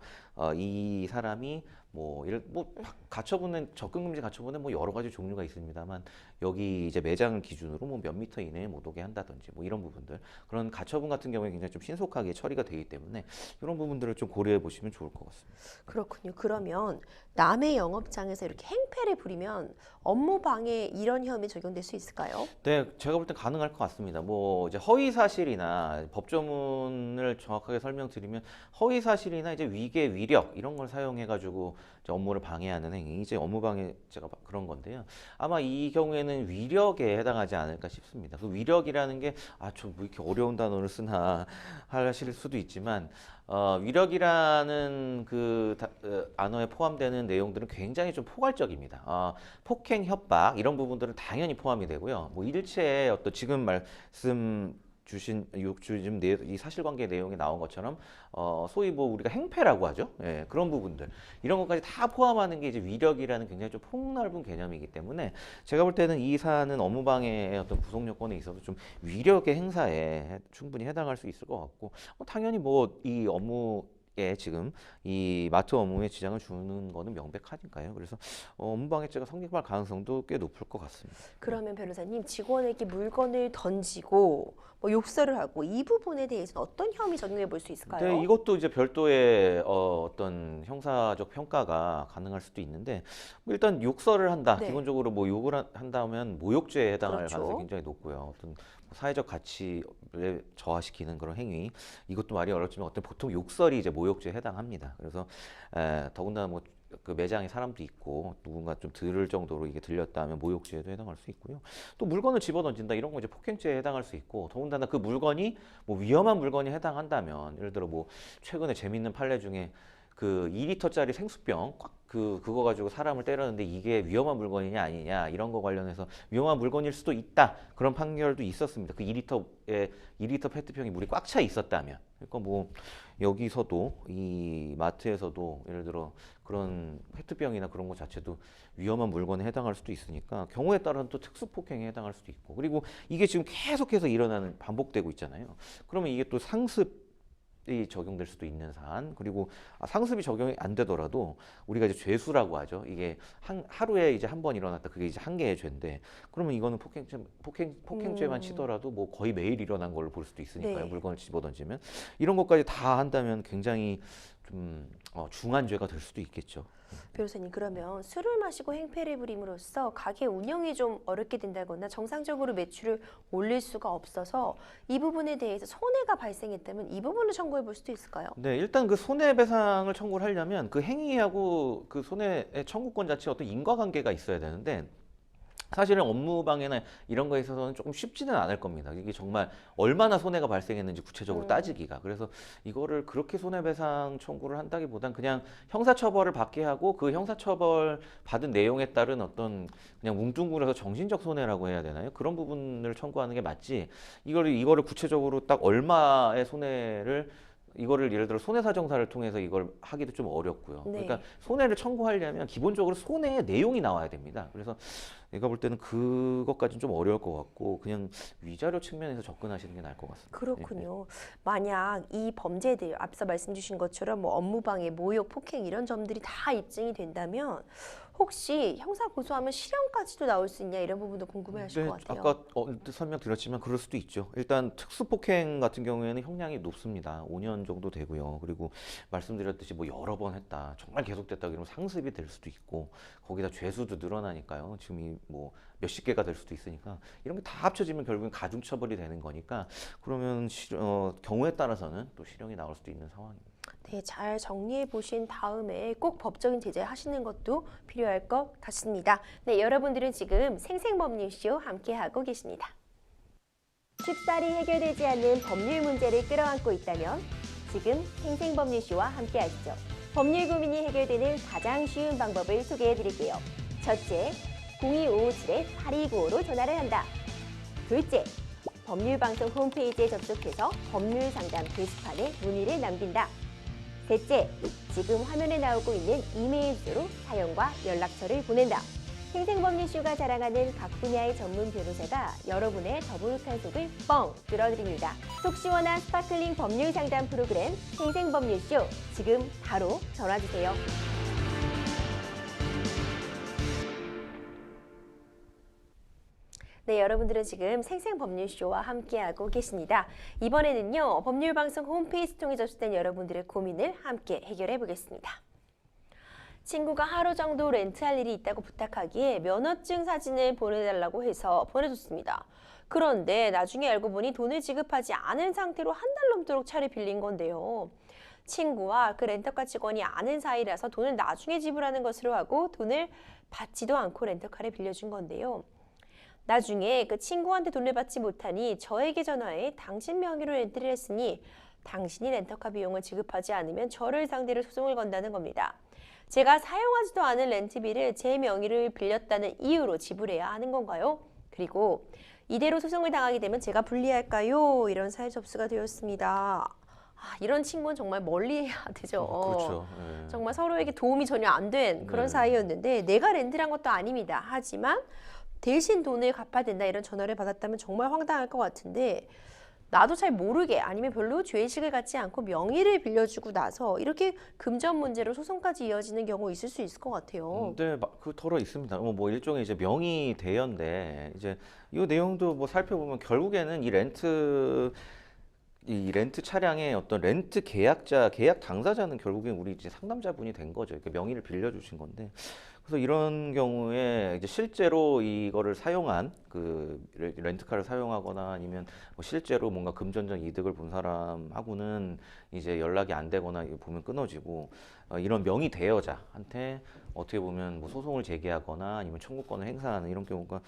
이 사람이 뭐 가처분은 접근금지 가처분은 뭐 여러 가지 종류가 있습니다만 여기 이제 매장을 기준으로 뭐 몇 미터 이내에 못 오게 한다든지 뭐 이런 부분들 그런 가처분 같은 경우에 굉장히 좀 신속하게 처리가 되기 때문에 이런 부분들을 좀 고려해 보시면 좋을 것 같습니다. 그렇군요. 그러면 남의 영업장에서 이렇게 행패를 부리면 업무 방해 이런 혐의 적용될 수 있을까요? 네, 제가 볼 땐 가능할 것 같습니다. 뭐 이제 허위 사실이나 법조문을 정확하게 설명드리면 허위 사실이나 이제 위계, 위력 이런 걸 사용해 가지고 업무를 방해하는 행위, 이제 업무 방해죄가 그런 건데요. 아마 이 경우에는 위력에 해당하지 않을까 싶습니다. 그 위력이라는 게 좀 뭐 이렇게 어려운 단어를 쓰나 하실 수도 있지만 위력이라는 안어에 포함되는 내용들은 굉장히 좀 포괄적입니다. 폭행, 협박 이런 부분들은 당연히 포함이 되고요. 뭐 일체의 어떤 지금 말씀 주신 지금 이 사실관계 내용에 나온 것처럼 소위 뭐 우리가 행패라고 하죠. 예, 그런 부분들 이런 것까지 다 포함하는 게 이제 위력이라는 굉장히 좀 폭넓은 개념이기 때문에 제가 볼 때는 이 사안은 업무방해의 어떤 구속 요건에 있어서 좀 위력의 행사에 충분히 해당할 수 있을 것 같고 당연히 뭐 이 업무에 지금 이 마트 업무에 지장을 주는 거는 명백하니까요. 그래서 업무방해죄가 성립할 가능성도 꽤 높을 것 같습니다. 그러면 변호사님, 직원에게 물건을 던지고 뭐 욕설을 하고 이 부분에 대해서는 어떤 혐의 적용해 볼 수 있을까요? 네, 이것도 이제 별도의 어떤 형사적 평가가 가능할 수도 있는데 뭐 일단 욕설을 한다. 네. 기본적으로 뭐 욕을 한다면 모욕죄에 해당할 그렇죠. 가능성이 굉장히 높고요. 어떤 사회적 가치를 저하시키는 그런 행위. 이것도 말이 어렵지만 어떤 보통 욕설이 이제 모욕죄에 해당합니다. 그래서 더군다나 뭐 그 매장에 사람도 있고 누군가 좀 들을 정도로 이게 들렸다 하면 모욕죄에도 해당할 수 있고요. 또 물건을 집어 던진다 이런 거 이제 폭행죄에 해당할 수 있고 더군다나 그 물건이 뭐 위험한 물건이 해당한다면 예를 들어 뭐 최근에 재밌는 판례 중에 그 2리터짜리 생수병 그거 가지고 사람을 때렸는데 이게 위험한 물건이냐 아니냐 이런 거 관련해서 위험한 물건일 수도 있다 그런 판결도 있었습니다. 그 2리터 페트병이 물이 꽉 차 있었다면 그러니까 뭐 여기서도 이 마트에서도 예를 들어 그런 페트병이나 그런 거 자체도 위험한 물건에 해당할 수도 있으니까 경우에 따라서는 또 특수폭행에 해당할 수도 있고 그리고 이게 지금 계속해서 반복되고 있잖아요. 그러면 이게 또 상습 적용될 수도 있는 사안, 그리고 상습이 적용이 안 되더라도 우리가 이제 죄수라고 하죠. 이게 하루에 이제 한 번 일어났다. 그게 이제 한 개의 죄인데, 그러면 이거는 폭행죄만 치더라도 뭐 거의 매일 일어난 걸로 볼 수도 있으니까요. 네. 물건을 집어던지면 이런 것까지 다 한다면 굉장히 좀 중한 죄가 될 수도 있겠죠. 변호사님, 그러면 술을 마시고 행패를 부림으로써 가게 운영이 좀 어렵게 된다거나 정상적으로 매출을 올릴 수가 없어서 이 부분에 대해서 손해가 발생했다면 이 부분을 청구해 볼 수도 있을까요? 네, 일단 그 손해배상을 청구를 하려면 그 행위하고 그 손해의 청구권 자체에 어떤 인과관계가 있어야 되는데, 사실은 업무방해나 이런 거에 있어서는 조금 쉽지는 않을 겁니다. 이게 정말 얼마나 손해가 발생했는지 구체적으로 따지기가. 그래서 이거를 그렇게 손해배상 청구를 한다기보단 그냥 형사처벌을 받게 하고 그 형사처벌 받은 내용에 따른 어떤 그냥 뭉뚱그려서 정신적 손해라고 해야 되나요? 그런 부분을 청구하는 게 맞지. 이거를 구체적으로 딱 얼마의 손해를, 이거를 예를 들어 손해사정사를 통해서 이걸 하기도 좀 어렵고요. 네. 그러니까 손해를 청구하려면 기본적으로 손해의 내용이 나와야 됩니다. 그래서 내가 볼 때는 그것까지는 좀 어려울 것 같고 그냥 위자료 측면에서 접근하시는 게 나을 것 같습니다. 그렇군요. 만약 이 범죄들, 앞서 말씀 주신 것처럼 뭐 업무방해, 모욕, 폭행 이런 점들이 다 입증이 된다면 혹시 형사 고소하면 실형까지도 나올 수 있냐, 이런 부분도 궁금해하실 것 같아요. 아까 설명드렸지만 그럴 수도 있죠. 일단 특수폭행 같은 경우에는 형량이 높습니다. 5년 정도 되고요. 그리고 말씀드렸듯이 뭐 여러 번 했다, 정말 계속됐다 그러면 상습이 될 수도 있고, 거기다 죄수도 늘어나니까요. 지금 이 뭐 몇십 개가 될 수도 있으니까 이런 게 다 합쳐지면 결국엔 가중처벌이 되는 거니까, 그러면 경우에 따라서는 또 실형이 나올 수도 있는 상황입니다. 네, 잘 정리해 보신 다음에 꼭 법적인 제재 하시는 것도 필요할 것 같습니다. 네, 여러분들은 지금 생생법률쇼 함께하고 계십니다. 쉽사리 해결되지 않는 법률 문제를 끌어안고 있다면 지금 생생법률쇼와 함께하시죠. 법률 고민이 해결되는 가장 쉬운 방법을 소개해 드릴게요. 첫째, 02-557-8295로 전화를 한다. 둘째, 법률방송 홈페이지에 접속해서 법률상담 게시판에 문의를 남긴다. 셋째, 지금 화면에 나오고 있는 이메일 주소로 사연과 연락처를 보낸다. 생생법률쇼가 자랑하는 각 분야의 전문 변호사가 여러분의 더부룩한 속을 뻥 뚫어드립니다. 속 시원한 스파클링 법률 상담 프로그램 생생법률쇼, 지금 바로 전화주세요. 네, 여러분들은 지금 생생법률쇼와 함께하고 계십니다. 이번에는요, 법률방송 홈페이지 통해 접수된 여러분들의 고민을 함께 해결해 보겠습니다. 친구가 하루 정도 렌트할 일이 있다고 부탁하기에 면허증 사진을 보내달라고 해서 보내줬습니다. 그런데 나중에 알고 보니 돈을 지급하지 않은 상태로 한 달 넘도록 차를 빌린 건데요. 친구와 그 렌터카 직원이 아는 사이라서 돈을 나중에 지불하는 것으로 하고 돈을 받지도 않고 렌터카를 빌려준 건데요. 나중에 그 친구한테 돈을 받지 못하니 저에게 전화해 당신 명의로 렌트를 했으니 당신이 렌터카 비용을 지급하지 않으면 저를 상대로 소송을 건다는 겁니다. 제가 사용하지도 않은 렌트비를 제 명의를 빌렸다는 이유로 지불해야 하는 건가요? 그리고 이대로 소송을 당하게 되면 제가 불리할까요? 이런 사연 접수가 되었습니다. 이런 친구는 정말 멀리해야 되죠. 그렇죠. 네. 정말 서로에게 도움이 전혀 안 된 그런 네. 사이였는데 내가 렌트를 한 것도 아닙니다. 하지만 대신 돈을 갚아야 된다, 이런 전화를 받았다면 정말 황당할 것 같은데, 나도 잘 모르게 아니면 별로 죄의식을 갖지 않고 명의를 빌려주고 나서 이렇게 금전 문제로 소송까지 이어지는 경우 있을 수 있을 것 같아요. 네, 그 덜어 있습니다. 뭐 일종의 이제 명의 대여인데, 이제 이 내용도 뭐 살펴보면 결국에는 이 렌트 차량의 어떤 렌트 계약자, 계약 당사자는 결국엔 우리 이제 상담자분이 된 거죠. 이렇게 명의를 빌려주신 건데, 그래서 이런 경우에 이제 실제로 이거를 사용한 그 렌트카를 사용하거나 아니면 뭐 실제로 뭔가 금전적 이득을 본 사람하고는 이제 연락이 안 되거나 보면 끊어지고, 이런 명의 대여자한테 어떻게 보면 뭐 소송을 제기하거나 아니면 청구권을 행사하는 이런 경우가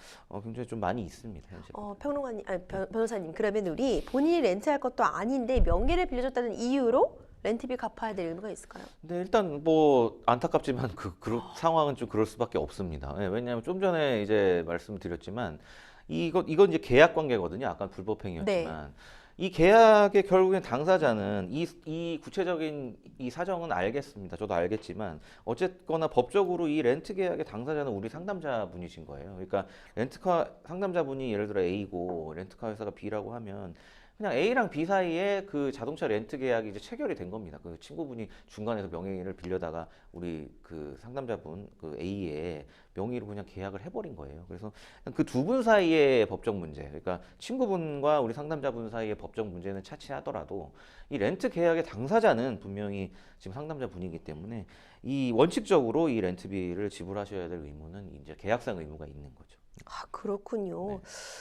굉장히 좀 많이 있습니다, 현실로. 평론가님, 변호사님, 그러면 우리 본인이 렌트할 것도 아닌데 명의를 빌려줬다는 이유로 렌트비 갚아야 될 의무가 있을까요? 네, 일단 뭐 안타깝지만 그 상황은 좀 그럴 수밖에 없습니다. 예, 왜냐하면 좀 전에 이제 말씀드렸지만 이건 이제 계약 관계거든요. 아까 불법행위였지만 이 계약의 결국엔 당사자는 이 구체적인 이 사정은 알겠습니다. 저도 알겠지만 어쨌거나 법적으로 이 렌트 계약의 당사자는 우리 상담자분이신 거예요. 그러니까 렌트카 상담자분이 예를 들어 A고 렌트카 회사가 B라고 하면 그냥 A랑 B 사이에 그 자동차 렌트 계약이 이제 체결이 된 겁니다. 그 친구분이 중간에서 명의를 빌려다가 우리 그 상담자분 그 A의 명의로 그냥 계약을 해버린 거예요. 그래서 그 두 분 사이의 법적 문제, 그러니까 친구분과 우리 상담자분 사이의 법적 문제는 차치하더라도 이 렌트 계약의 당사자는 분명히 지금 상담자분이기 때문에 이 원칙적으로 이 렌트비를 지불하셔야 될 의무는 이제 계약상 의무가 있는 거죠. 아, 그렇군요. 네.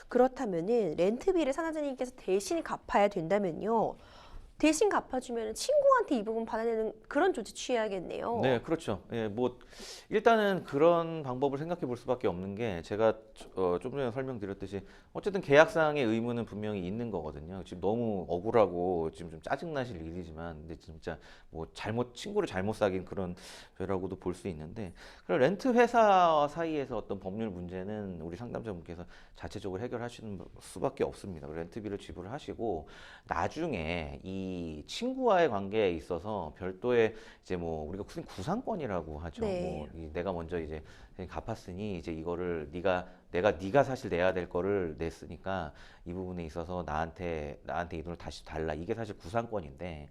그렇다면은 렌트비를 상담자님께서 대신 갚아야 된다면요. 대신 갚아주면 친구한테 이 부분 받아내는 그런 조치 취해야겠네요. 네, 그렇죠. 예, 뭐 일단은 그런 방법을 생각해 볼 수밖에 없는 게 제가 좀 전에 설명드렸듯이 어쨌든 계약상의 의무는 분명히 있는 거거든요. 지금 너무 억울하고 지금 좀 짜증나실 일이지만 근데 진짜 뭐 친구를 잘못 사귄 그런 죄라고도 볼 수 있는데 그런 렌트 회사 사이에서 어떤 법률 문제는 우리 상담자분께서 자체적으로 해결하시는 수밖에 없습니다. 렌트비를 지불하시고 나중에 이 친구와의 관계에 있어서 별도의 이제 뭐 우리가 무슨 구상권이라고 하죠. 네. 내가 먼저 이제 갚았으니 이제 이거를 네가 사실 내야 될 거를 냈으니까 이 부분에 있어서 나한테 이 돈을 다시 달라. 이게 사실 구상권인데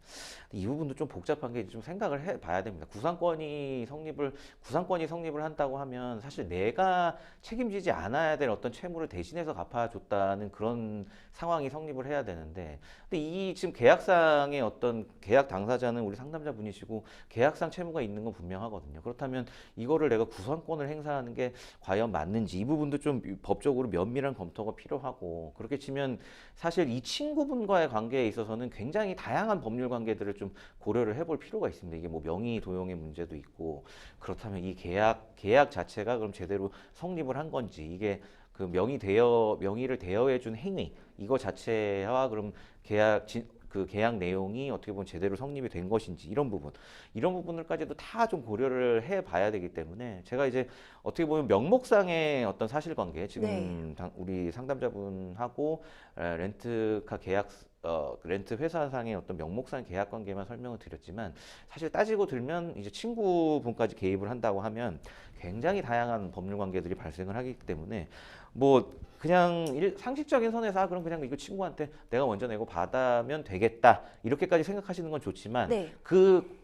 이 부분도 좀 복잡한 게 좀 생각을 해봐야 됩니다. 구상권이 성립을 한다고 하면 사실 내가 책임지지 않아야 될 어떤 채무를 대신해서 갚아줬다는 그런 상황이 성립을 해야 되는데 근데 이 지금 계약상의 어떤 계약 당사자는 우리 상담자분이시고 계약상 채무가 있는 건 분명하거든요. 그렇다면 이거를 내가 구상권을 행사하는 게 과연 맞는지 이 부분도 좀 법적으로 면밀한 검토가 필요하고 그렇게 치면 사실 이 친구분과의 관계에 있어서는 굉장히 다양한 법률 관계들을 좀 고려를 해볼 필요가 있습니다. 이게 뭐 명의 도용의 문제도 있고 그렇다면 이 계약 자체가 그럼 제대로 성립을 한 건지 이게 그 명의를 대여해준 행위 이거 자체와 그럼 그 계약 내용이 어떻게 보면 제대로 성립이 된 것인지 이런 부분을까지도 다 좀 고려를 해봐야 되기 때문에 제가 이제 어떻게 보면 명목상의 어떤 사실관계 지금 네. 우리 상담자분하고 렌트카 계약 렌트 회사상의 어떤 명목상 계약 관계만 설명을 드렸지만 사실 따지고 들면 이제 친구분까지 개입을 한다고 하면 굉장히 다양한 법률 관계들이 발생을 하기 때문에 뭐 그냥 상식적인 선에서 그럼 그냥 이거 친구한테 내가 먼저 내고 받으면 되겠다 이렇게까지 생각하시는 건 좋지만 네. 그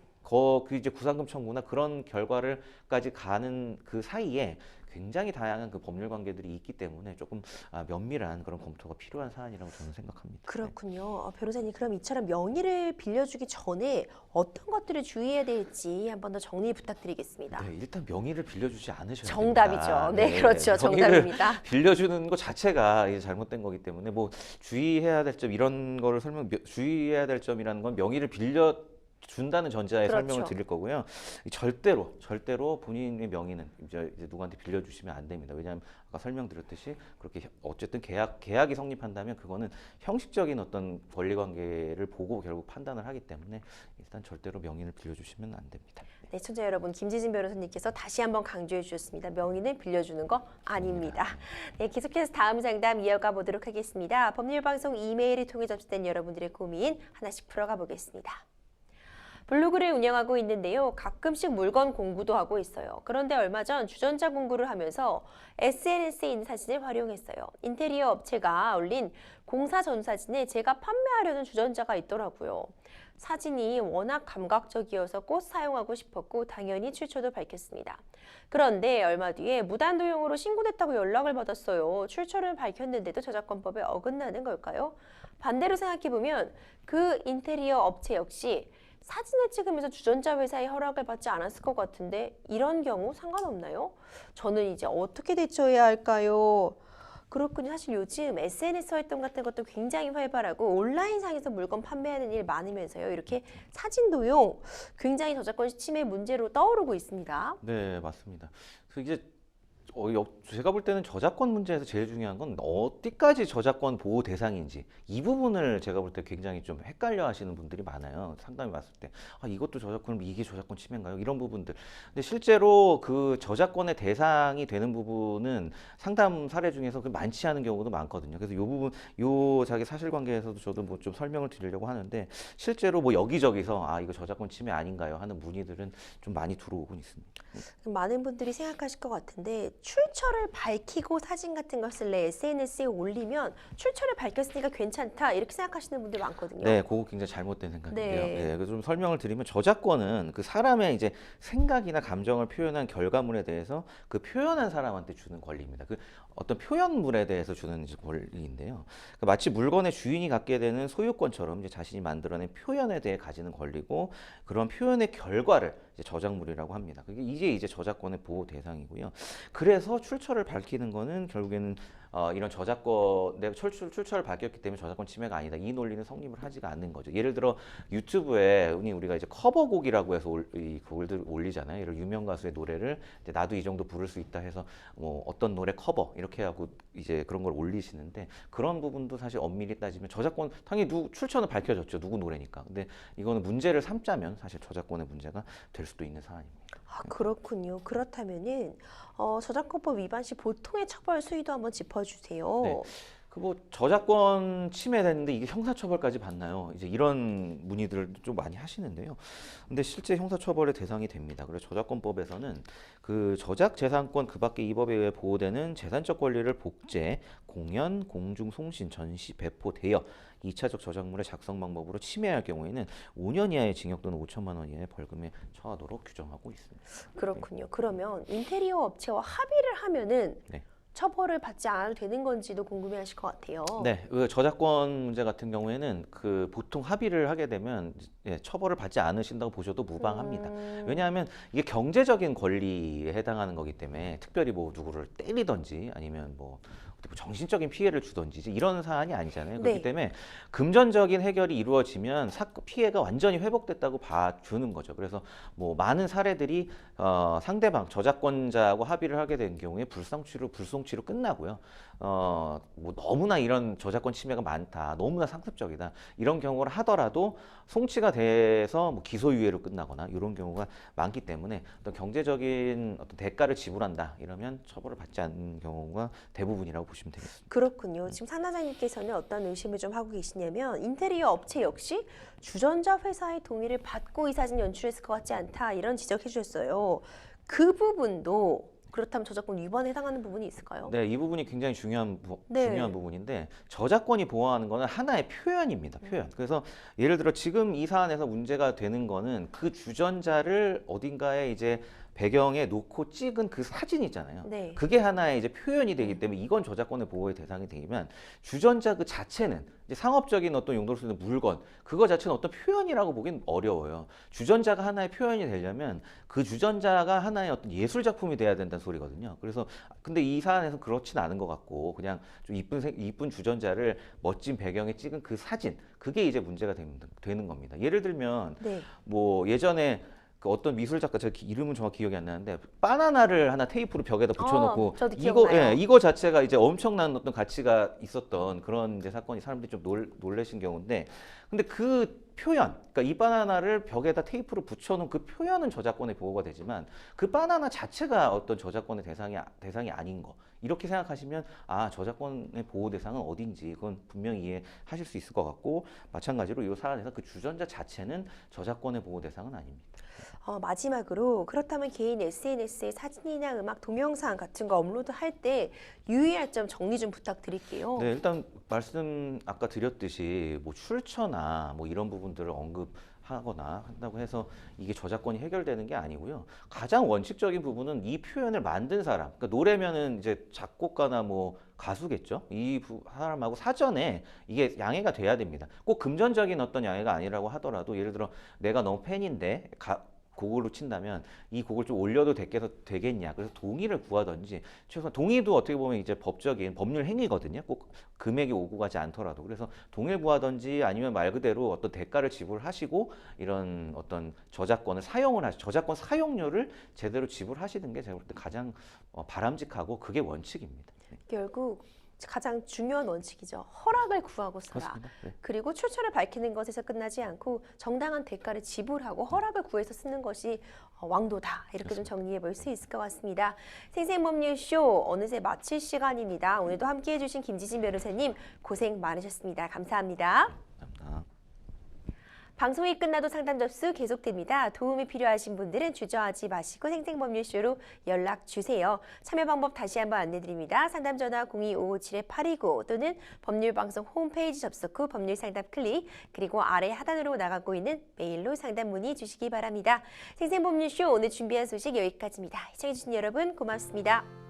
이제 구상금 청구나 그런 결과를까지 가는 그 사이에 굉장히 다양한 그 법률 관계들이 있기 때문에 조금 면밀한 그런 검토가 필요한 사안이라고 저는 생각합니다. 그렇군요. 변호사님, 그럼 이처럼 명의를 빌려주기 전에 어떤 것들을 주의해야 될지 한 번 더 정리 부탁드리겠습니다. 네, 일단 명의를 빌려주지 않으셔야 정답이죠. 됩니다. 네, 그렇죠. 명의를 정답입니다. 빌려주는 것 자체가 이제 잘못된 거기 때문에 뭐 주의해야 될 점 이런 거를 주의해야 될 점이라는 건 명의를 준다는 전제하에 그렇죠. 설명을 드릴 거고요. 절대로 본인의 명의는 이제 누구한테 빌려주시면 안 됩니다. 왜냐하면 아까 설명드렸듯이 그렇게 어쨌든 계약이 성립한다면 그거는 형식적인 어떤 권리관계를 보고 결국 판단을 하기 때문에 일단 절대로 명의를 빌려주시면 안 됩니다. 네, 청자 여러분, 김지진 변호사님께서 다시 한번 강조해 주셨습니다. 명의는 빌려주는 거 아닙니다. 네, 계속해서 다음 상담 이어가 보도록 하겠습니다. 법률방송 이메일을 통해 접수된 여러분들의 고민 하나씩 풀어가 보겠습니다. 블로그를 운영하고 있는데요. 가끔씩 물건 공구도 하고 있어요. 그런데 얼마 전 주전자 공구를 하면서 SNS에 있는 사진을 활용했어요. 인테리어 업체가 올린 공사 전 사진에 제가 판매하려는 주전자가 있더라고요. 사진이 워낙 감각적이어서 꼭 사용하고 싶었고 당연히 출처도 밝혔습니다. 그런데 얼마 뒤에 무단 도용으로 신고됐다고 연락을 받았어요. 출처를 밝혔는데도 저작권법에 어긋나는 걸까요? 반대로 생각해보면 그 인테리어 업체 역시 사진을 찍으면서 주전자 회사의 허락을 받지 않았을 것 같은데 이런 경우 상관없나요? 저는 이제 어떻게 대처해야 할까요? 그렇군요. 사실 요즘 SNS 활동 같은 것도 굉장히 활발하고 온라인상에서 물건 판매하는 일 많으면서요. 이렇게 사진 도용 굉장히 저작권 침해 문제로 떠오르고 있습니다. 네, 맞습니다. 이제 제가 볼 때는 저작권 문제에서 제일 중요한 건 어디까지 저작권 보호 대상인지 이 부분을 제가 볼 때 굉장히 좀 헷갈려 하시는 분들이 많아요. 상담이 왔을 때 이것도 저작권, 이게 저작권 침해인가요? 이런 부분들. 근데 실제로 그 저작권의 대상이 되는 부분은 상담 사례 중에서 많지 않은 경우도 많거든요. 그래서 이 부분, 자기 사실관계에서도 저도 뭐 좀 설명을 드리려고 하는데 실제로 뭐 여기저기서 이거 저작권 침해 아닌가요? 하는 문의들은 좀 많이 들어오곤 있습니다. 많은 분들이 생각하실 것 같은데 출처를 밝히고 사진 같은 것을 내 SNS에 올리면 출처를 밝혔으니까 괜찮다 이렇게 생각하시는 분들 많거든요. 네, 그거 굉장히 잘못된 생각인데요. 네. 네, 그래서 좀 설명을 드리면 저작권은 그 사람의 이제 생각이나 감정을 표현한 결과물에 대해서 그 표현한 사람한테 주는 권리입니다. 그 어떤 표현물에 대해서 주는 이제 권리인데요. 그러니까 마치 물건의 주인이 갖게 되는 소유권처럼 이제 자신이 만들어낸 표현에 대해 가지는 권리고 그런 표현의 결과를 이제 저작물이라고 합니다. 그게 이제 저작권의 보호 대상이고요. 그래서 출처를 밝히는 거는 결국에는 이런 저작권, 내가 출처를 밝혔기 때문에 저작권 침해가 아니다. 이 논리는 성립을 하지가 않는 거죠. 예를 들어 유튜브에 우리가 이제 커버곡이라고 해서 이 곡을 올리잖아요. 이런 유명 가수의 노래를 이제 나도 이 정도 부를 수 있다 해서 뭐 어떤 노래 커버 이렇게 하고 이제 그런 걸 올리시는데 그런 부분도 사실 엄밀히 따지면 저작권 당연히 출처는 밝혀졌죠. 누구 노래니까. 근데 이거는 문제를 삼자면 사실 저작권의 문제가 될 수도 있는 사안입니다. 아, 그렇군요. 그렇다면은 저작권법 위반 시 보통의 처벌 수위도 한번 짚어주세요. 네. 그 뭐 저작권 침해됐는데 이게 형사처벌까지 받나요? 이제 이런 문의들을 좀 많이 하시는데요. 근데 실제 형사처벌의 대상이 됩니다. 그래서 저작권법에서는 그 저작재산권 그 밖에 이 법에 의해 보호되는 재산적 권리를 복제, 공연, 공중, 송신, 전시, 배포, 대여 2차적 저작물의 작성 방법으로 침해할 경우에는 5년 이하의 징역 또는 5천만 원 이하의 벌금에 처하도록 규정하고 있습니다. 그렇군요. 그러면 인테리어 업체와 합의를 하면은 네. 처벌을 받지 않아도 되는 건지도 궁금해하실 것 같아요. 네, 그 저작권 문제 같은 경우에는 그 보통 합의를 하게 되면 처벌을 받지 않으신다고 보셔도 무방합니다. 왜냐하면 이게 경제적인 권리에 해당하는 거기 때문에 특별히 뭐 누구를 때리든지 아니면 뭐 정신적인 피해를 주든지 이제 이런 사안이 아니잖아요. 그렇기 네. 때문에 금전적인 해결이 이루어지면 피해가 완전히 회복됐다고 봐주는 거죠. 그래서 뭐 많은 사례들이 상대방 저작권자하고 합의를 하게 된 경우에 불송치로 끝나고요. 뭐 너무나 이런 저작권 침해가 많다, 너무나 상습적이다 이런 경우를 하더라도 송치가 돼서 뭐 기소유예로 끝나거나 이런 경우가 많기 때문에 어떤 경제적인 어떤 대가를 지불한다 이러면 처벌을 받지 않는 경우가 대부분이라고 보시면 되겠습니다. 그렇군요. 지금 상나장님께서는 어떤 의심을 좀 하고 계시냐면 인테리어 업체 역시 주전자 회사의 동의를 받고 이 사진 연출했을 것 같지 않다 이런 지적해 주셨어요. 그 부분도 그렇다면 저작권 위반에 해당하는 부분이 있을까요? 네, 이 부분이 굉장히 중요한 네. 부분인데 저작권이 보호하는 거는 하나의 표현입니다. 표현. 그래서 예를 들어 지금 이 사안에서 문제가 되는 거는 그 주전자를 어딘가에 이제 배경에 놓고 찍은 그 사진 있잖아요. 네. 그게 하나의 이제 표현이 되기 때문에 이건 저작권의 보호의 대상이 되지만 주전자 그 자체는 이제 상업적인 어떤 용도로 쓰는 물건 그거 자체는 어떤 표현이라고 보기는 어려워요. 주전자가 하나의 표현이 되려면 그 주전자가 하나의 어떤 예술 작품이 돼야 된다는 소리거든요. 그래서 근데 이 사안에서 그렇진 않은 것 같고 그냥 좀 이쁜 주전자를 멋진 배경에 찍은 그 사진 그게 이제 문제가 되는 겁니다. 예를 들면 네. 뭐 예전에 그 어떤 미술 작가 제가 이름은 정확히 기억이 안 나는데 바나나를 하나 테이프로 벽에다 붙여놓고 저도 이거 기억나요. 이거 자체가 이제 엄청난 어떤 가치가 있었던 그런 이제 사건이 사람들이 좀 놀래신 경우인데 근데 그 표현 그러니까 이 바나나를 벽에다 테이프로 붙여놓은 그 표현은 저작권의 보호가 되지만 그 바나나 자체가 어떤 저작권의 대상이 아닌 거 이렇게 생각하시면 아 저작권의 보호 대상은 어딘지 그건 분명히 이해하실 수 있을 것 같고 마찬가지로 이 사안에서 그 주전자 자체는 저작권의 보호 대상은 아닙니다. 마지막으로 그렇다면 개인 SNS에 사진이나 음악, 동영상 같은 거 업로드할 때 유의할 점 정리 좀 부탁드릴게요. 네, 일단 말씀 아까 드렸듯이 뭐 출처나 뭐 이런 부분들을 언급하거나 한다고 해서 이게 저작권이 해결되는 게 아니고요. 가장 원칙적인 부분은 이 표현을 만든 사람, 그러니까 노래면은 이제 작곡가나 뭐 가수겠죠. 이 사람하고 사전에 이게 양해가 돼야 됩니다. 꼭 금전적인 어떤 양해가 아니라고 하더라도 예를 들어 내가 너무 팬인데 곡으로 친다면 이 곡을 좀 올려도 되겠냐 그래서 동의를 구하든지 최소한 동의도 어떻게 보면 이제 법적인 법률 행위거든요. 꼭 금액이 오고 가지 않더라도 그래서 동의를 구하든지 아니면 말 그대로 어떤 대가를 지불하시고 이런 어떤 저작권 사용료를 제대로 지불하시는 게 제가 볼 때 가장 바람직하고 그게 원칙입니다. 네. 결국 가장 중요한 원칙이죠. 허락을 구하고 써라. 그렇습니다. 네. 그리고 출처를 밝히는 것에서 끝나지 않고 정당한 대가를 지불하고 허락을 구해서 쓰는 것이 왕도다. 이렇게 좀 정리해 볼 수 있을 것 같습니다. 생생법률쇼 어느새 마칠 시간입니다. 오늘도 함께해 주신 김지진 변호사님 고생 많으셨습니다. 감사합니다. 감사합니다. 방송이 끝나도 상담 접수 계속됩니다. 도움이 필요하신 분들은 주저하지 마시고 생생법률쇼로 연락 주세요. 참여 방법 다시 한번 안내드립니다. 상담 전화 02557-829 또는 법률방송 홈페이지 접속 후 법률상담 클릭, 그리고 아래 하단으로 나가고 있는 메일로 상담 문의 주시기 바랍니다. 생생법률쇼 오늘 준비한 소식 여기까지입니다. 시청해주신 여러분 고맙습니다.